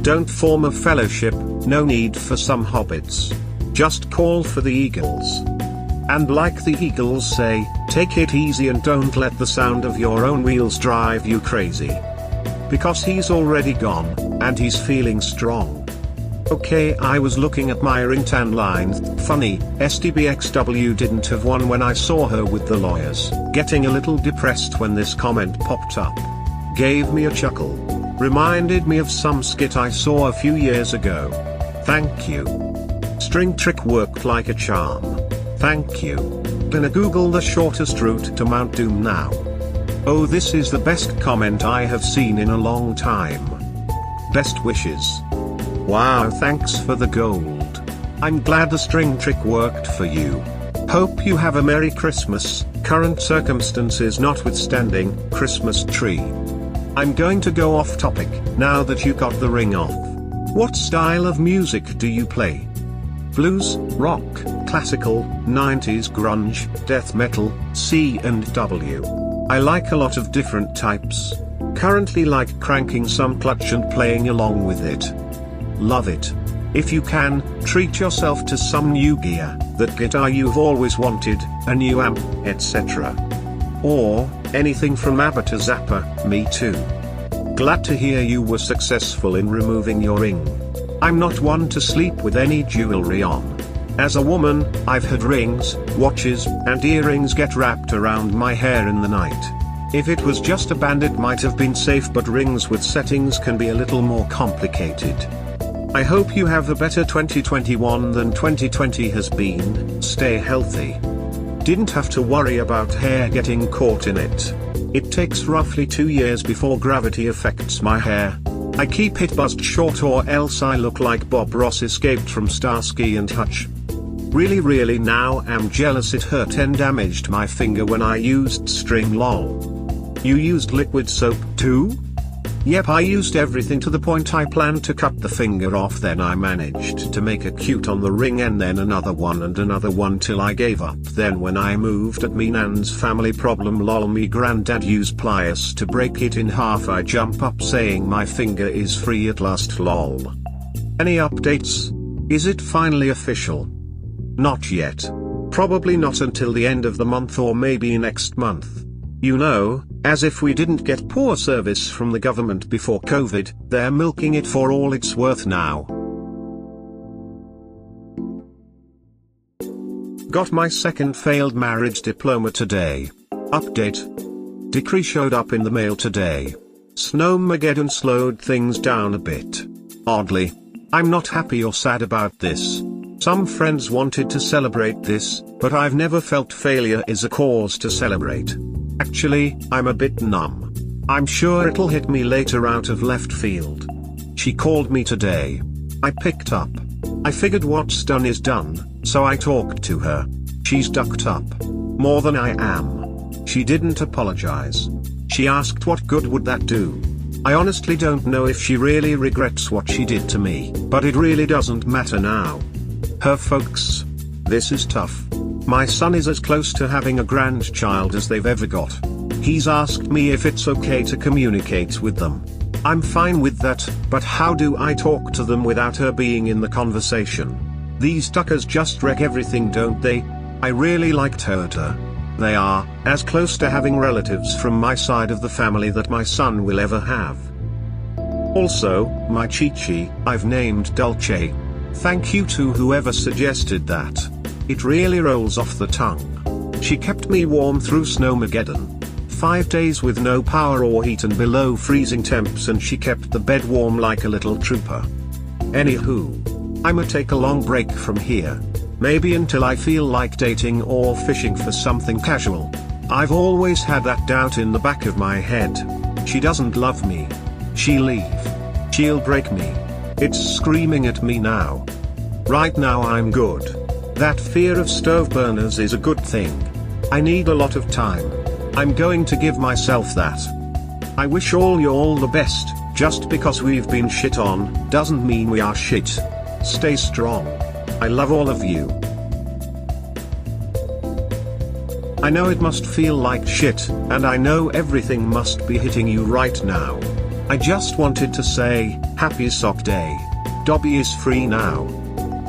Don't form a fellowship, no need for some hobbits. Just call for the Eagles. And like the Eagles say, take it easy and don't let the sound of your own wheels drive you crazy. Because he's already gone, and he's feeling strong. Okay, I was looking at my ringtone line. Funny, STBXW didn't have one when I saw her with the lawyers. Getting a little depressed when this comment popped up. Gave me a chuckle. Reminded me of some skit I saw a few years ago. Thank you. String trick worked like a charm. Thank you. Gonna Google the shortest route to Mount Doom now. Oh, this is the best comment I have seen in a long time. Best wishes. Wow, thanks for the gold. I'm glad the string trick worked for you. Hope you have a Merry Christmas, current circumstances notwithstanding, Christmas tree. I'm going to go off topic, now that you got the ring off. What style of music do you play? Blues, rock, classical, 90s grunge, death metal, C&W. I like a lot of different types. Currently like cranking some clutch and playing along with it. Love it. If you can, treat yourself to some new gear, that guitar you've always wanted, a new amp, etc. Or, anything from ABBA to Zappa, me too. Glad to hear you were successful in removing your ring. I'm not one to sleep with any jewelry on. As a woman, I've had rings, watches, and earrings get wrapped around my hair in the night. If it was just a band it might have been safe, but rings with settings can be a little more complicated. I hope you have a better 2021 than 2020 has been. Stay healthy. Didn't have to worry about hair getting caught in it. It takes roughly 2 years before gravity affects my hair. I keep it buzzed short or else I look like Bob Ross escaped from Starsky and Hutch. Really now am jealous it hurt and damaged my finger when I used string lol. You used liquid soap too? Yep, I used everything to the point I planned to cut the finger off, then I managed to make a cute on the ring and then another one till I gave up. Then when I moved at me nan's family problem lol, me granddad used pliers to break it in half. I jump up saying my finger is free at last lol. Any updates? Is it finally official? Not yet. Probably not until the end of the month or maybe next month. You know, As if we didn't get poor service from the government before COVID, they're milking it for all it's worth now. Got my second failed marriage diploma today. Update. Decree showed up in the mail today. Snowmageddon slowed things down a bit. Oddly, I'm not happy or sad about this. Some friends wanted to celebrate this, but I've never felt failure is a cause to celebrate. Actually, I'm a bit numb. I'm sure it'll hit me later out of left field. She called me today. I picked up. I figured what's done is done, so I talked to her. She's ducked up. More than I am. She didn't apologize. She asked what good would that do. I honestly don't know if she really regrets what she did to me, but it really doesn't matter now. Her folks. This is tough. My son is as close to having a grandchild as they've ever got. He's asked me if it's okay to communicate with them. I'm fine with that, but how do I talk to them without her being in the conversation? These tuckers just wreck everything, don't they? I really liked her. They are as close to having relatives from my side of the family that my son will ever have. Also, my Chichi, I've named Dulce. Thank you to whoever suggested that. It really rolls off the tongue. She kept me warm through Snowmageddon. 5 days with no power or heat and below freezing temps, and she kept the bed warm like a little trooper. Anywho, I'ma take a long break from here. Maybe until I feel like dating or fishing for something casual. I've always had that doubt in the back of my head. She doesn't love me. She'll leave. She'll break me. It's screaming at me now. Right now I'm good. That fear of stove burners is a good thing. I need a lot of time. I'm going to give myself that. I wish you all the best. Just because we've been shit on, doesn't mean we are shit. Stay strong. I love all of you. I know it must feel like shit, and I know everything must be hitting you right now. I just wanted to say, happy sock day. Dobby is free now.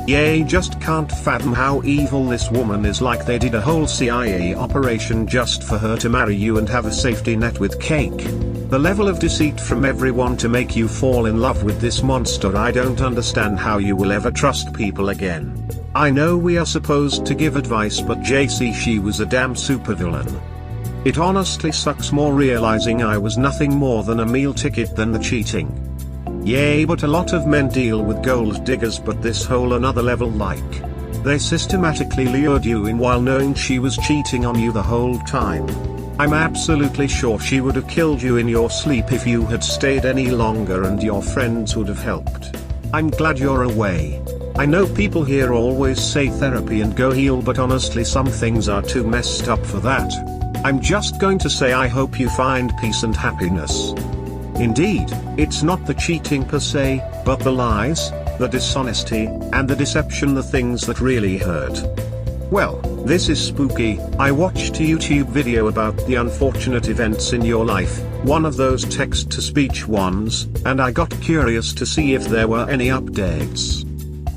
Yay, just can't fathom how evil this woman is. Like they did a whole CIA operation just for her to marry you and have a safety net with cake. The level of deceit from everyone to make you fall in love with this monster. I don't understand how you will ever trust people again. I know we are supposed to give advice, but JC, she was a damn supervillain. It honestly sucks more realizing I was nothing more than a meal ticket than the cheating. Yay, but a lot of men deal with gold diggers, but this whole another level, like they systematically lured you in while knowing she was cheating on you the whole time. I'm absolutely sure she would have killed you in your sleep if you had stayed any longer, and your friends would have helped. I'm glad you're away. I know people here always say therapy and go heal, but honestly some things are too messed up for that. I'm just going to say I hope you find peace and happiness. Indeed, it's not the cheating per se, but the lies, the dishonesty, and the deception, the things that really hurt. Well, this is spooky. I watched a YouTube video about the unfortunate events in your life, one of those text-to-speech ones, and I got curious to see if there were any updates.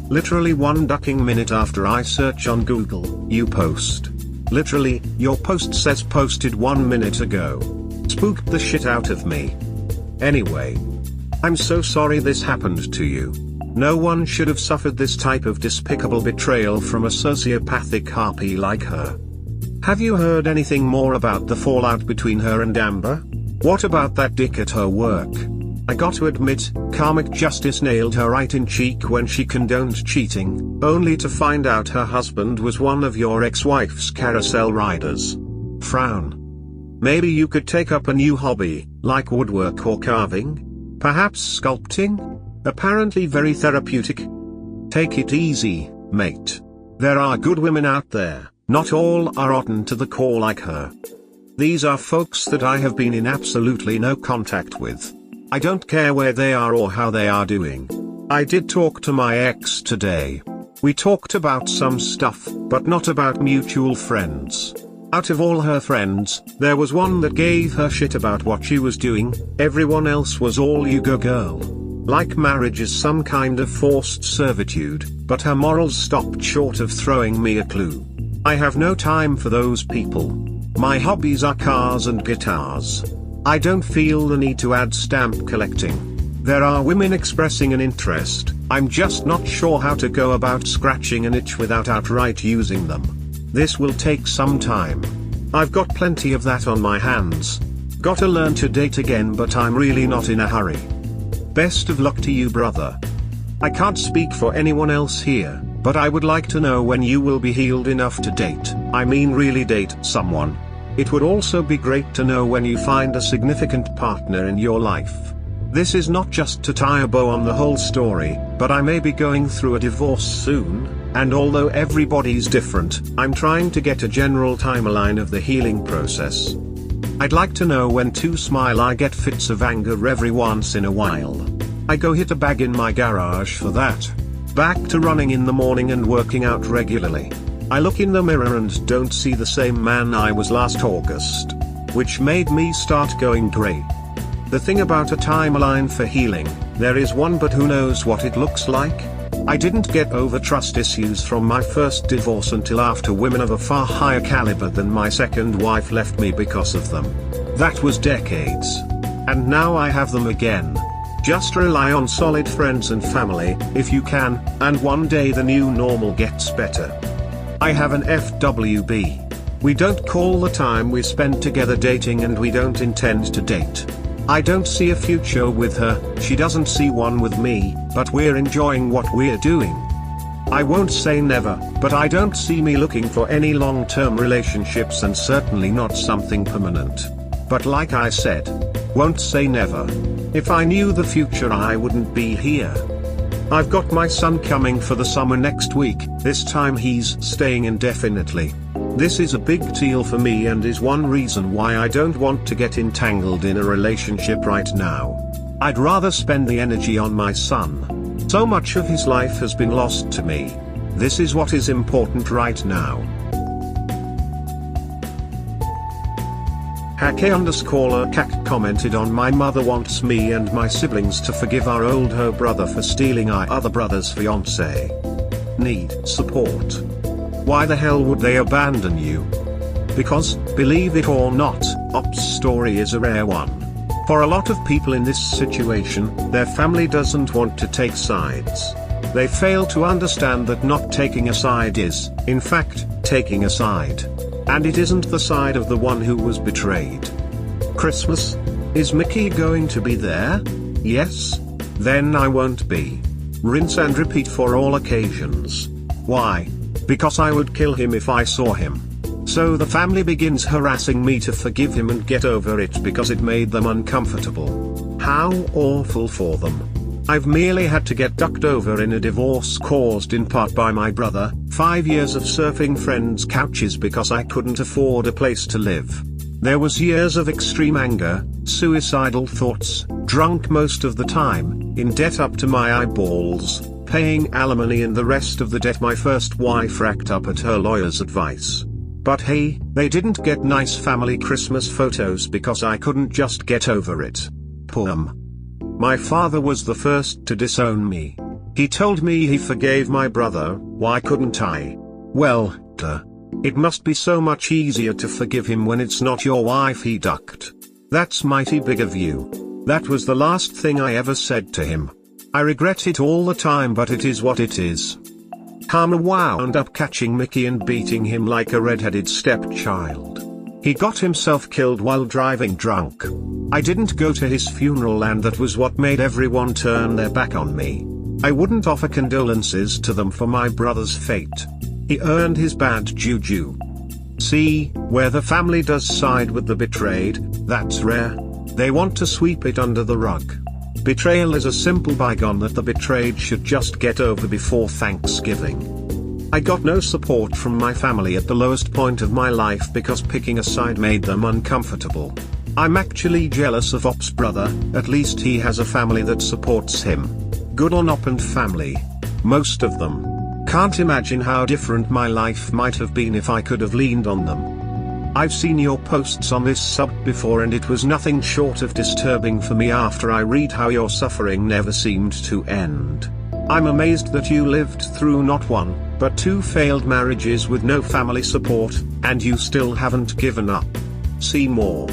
Literally 1 ducking minute after I search on Google, you post. Literally, your post says posted 1 minute ago. Spooked the shit out of me. Anyway, I'm so sorry this happened to you. No one should have suffered this type of despicable betrayal from a sociopathic harpy like her. Have you heard anything more about the fallout between her and Amber? What about that dick at her work? I got to admit, karmic justice nailed her right in cheek when she condoned cheating, only to find out her husband was one of your ex-wife's carousel riders. Frown. Maybe you could take up a new hobby, like woodwork or carving? Perhaps sculpting? Apparently very therapeutic. Take it easy, mate. There are good women out there, not all are rotten to the core like her. These are folks that I have been in absolutely no contact with. I don't care where they are or how they are doing. I did talk to my ex today. We talked about some stuff, but not about mutual friends. Out of all her friends, there was one that gave her shit about what she was doing. Everyone else was all you go girl. Like marriage is some kind of forced servitude, but her morals stopped short of throwing me a clue. I have no time for those people. My hobbies are cars and guitars. I don't feel the need to add stamp collecting. There are women expressing an interest, I'm just not sure how to go about scratching an itch without outright using them. This will take some time. I've got plenty of that on my hands. Gotta learn to date again, but I'm really not in a hurry. Best of luck to you, brother. I can't speak for anyone else here, but I would like to know when you will be healed enough to date. I mean really date someone. It would also be great to know when you find a significant partner in your life. This is not just to tie a bow on the whole story, but I may be going through a divorce soon, and although everybody's different, I'm trying to get a general timeline of the healing process. I'd like to know when to smile. I get fits of anger every once in a while. I go hit a bag in my garage for that. Back to running in the morning and working out regularly. I look in the mirror and don't see the same man I was last August, which made me start going grey. The thing about a timeline for healing, there is one, but who knows what it looks like? I didn't get over trust issues from my first divorce until after women of a far higher caliber than my second wife left me because of them. That was decades. And now I have them again. Just rely on solid friends and family, if you can, and one day the new normal gets better. I have an FWB. We don't call the time we spend together dating, and we don't intend to date. I don't see a future with her, she doesn't see one with me, but we're enjoying what we're doing. I won't say never, but I don't see me looking for any long-term relationships, and certainly not something permanent. But like I said, won't say never. If I knew the future, I wouldn't be here. I've got my son coming for the summer next week, this time he's staying indefinitely. This is a big deal for me and is one reason why I don't want to get entangled in a relationship right now. I'd rather spend the energy on my son. So much of his life has been lost to me. This is what is important right now. Hake_Cat commented on, my mother wants me and my siblings to forgive our older brother for stealing our other brother's fiancée. Need support. Why the hell would they abandon you? Because, believe it or not, Op's story is a rare one. For a lot of people in this situation, their family doesn't want to take sides. They fail to understand that not taking a side is, in fact, taking a side. And it isn't the side of the one who was betrayed. Christmas? Is Mickey going to be there? Yes? Then I won't be. Rinse and repeat for all occasions. Why? Because I would kill him if I saw him. So the family begins harassing me to forgive him and get over it because it made them uncomfortable. How awful for them. I've merely had to get ducked over in a divorce caused in part by my brother, 5 years of surfing friends' couches because I couldn't afford a place to live. There was years of extreme anger, suicidal thoughts, drunk most of the time, in debt up to my eyeballs, paying alimony and the rest of the debt my first wife racked up at her lawyer's advice. But hey, they didn't get nice family Christmas photos because I couldn't just get over it. Poem. My father was the first to disown me. He told me he forgave my brother, why couldn't I? Well, duh. It must be so much easier to forgive him when it's not your wife he ducked. That's mighty big of you. That was the last thing I ever said to him. I regret it all the time, but it is what it is. Karma wound up catching Mickey and beating him like a red-headed stepchild. He got himself killed while driving drunk. I didn't go to his funeral, and that was what made everyone turn their back on me. I wouldn't offer condolences to them for my brother's fate. He earned his bad juju. See, where the family does side with the betrayed, that's rare. They want to sweep it under the rug. Betrayal is a simple bygone that the betrayed should just get over before Thanksgiving. I got no support from my family at the lowest point of my life because picking a side made them uncomfortable. I'm actually jealous of Op's brother, at least he has a family that supports him. Good on Op and family. Most of them. Can't imagine how different my life might have been if I could have leaned on them. I've seen your posts on this sub before, and it was nothing short of disturbing for me after I read how your suffering never seemed to end. I'm amazed that you lived through not one, but 2 failed marriages with no family support, and you still haven't given up. See more.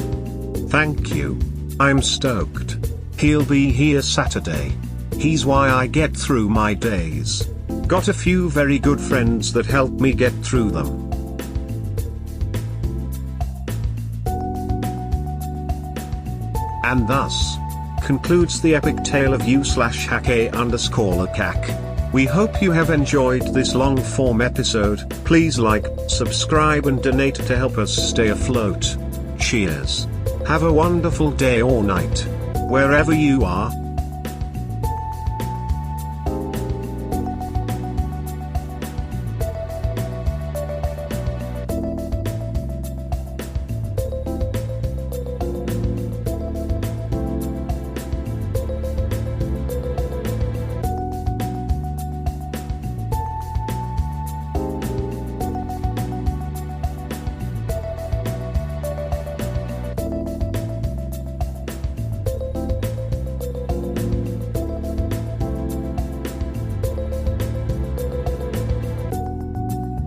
Thank you. I'm stoked. He'll be here Saturday. He's why I get through my days. Got a few very good friends that help me get through them. And thus concludes the epic tale of you/Hake_Akak. We hope you have enjoyed this long-form episode. Please like, subscribe and donate to help us stay afloat. Cheers. Have a wonderful day or night, wherever you are.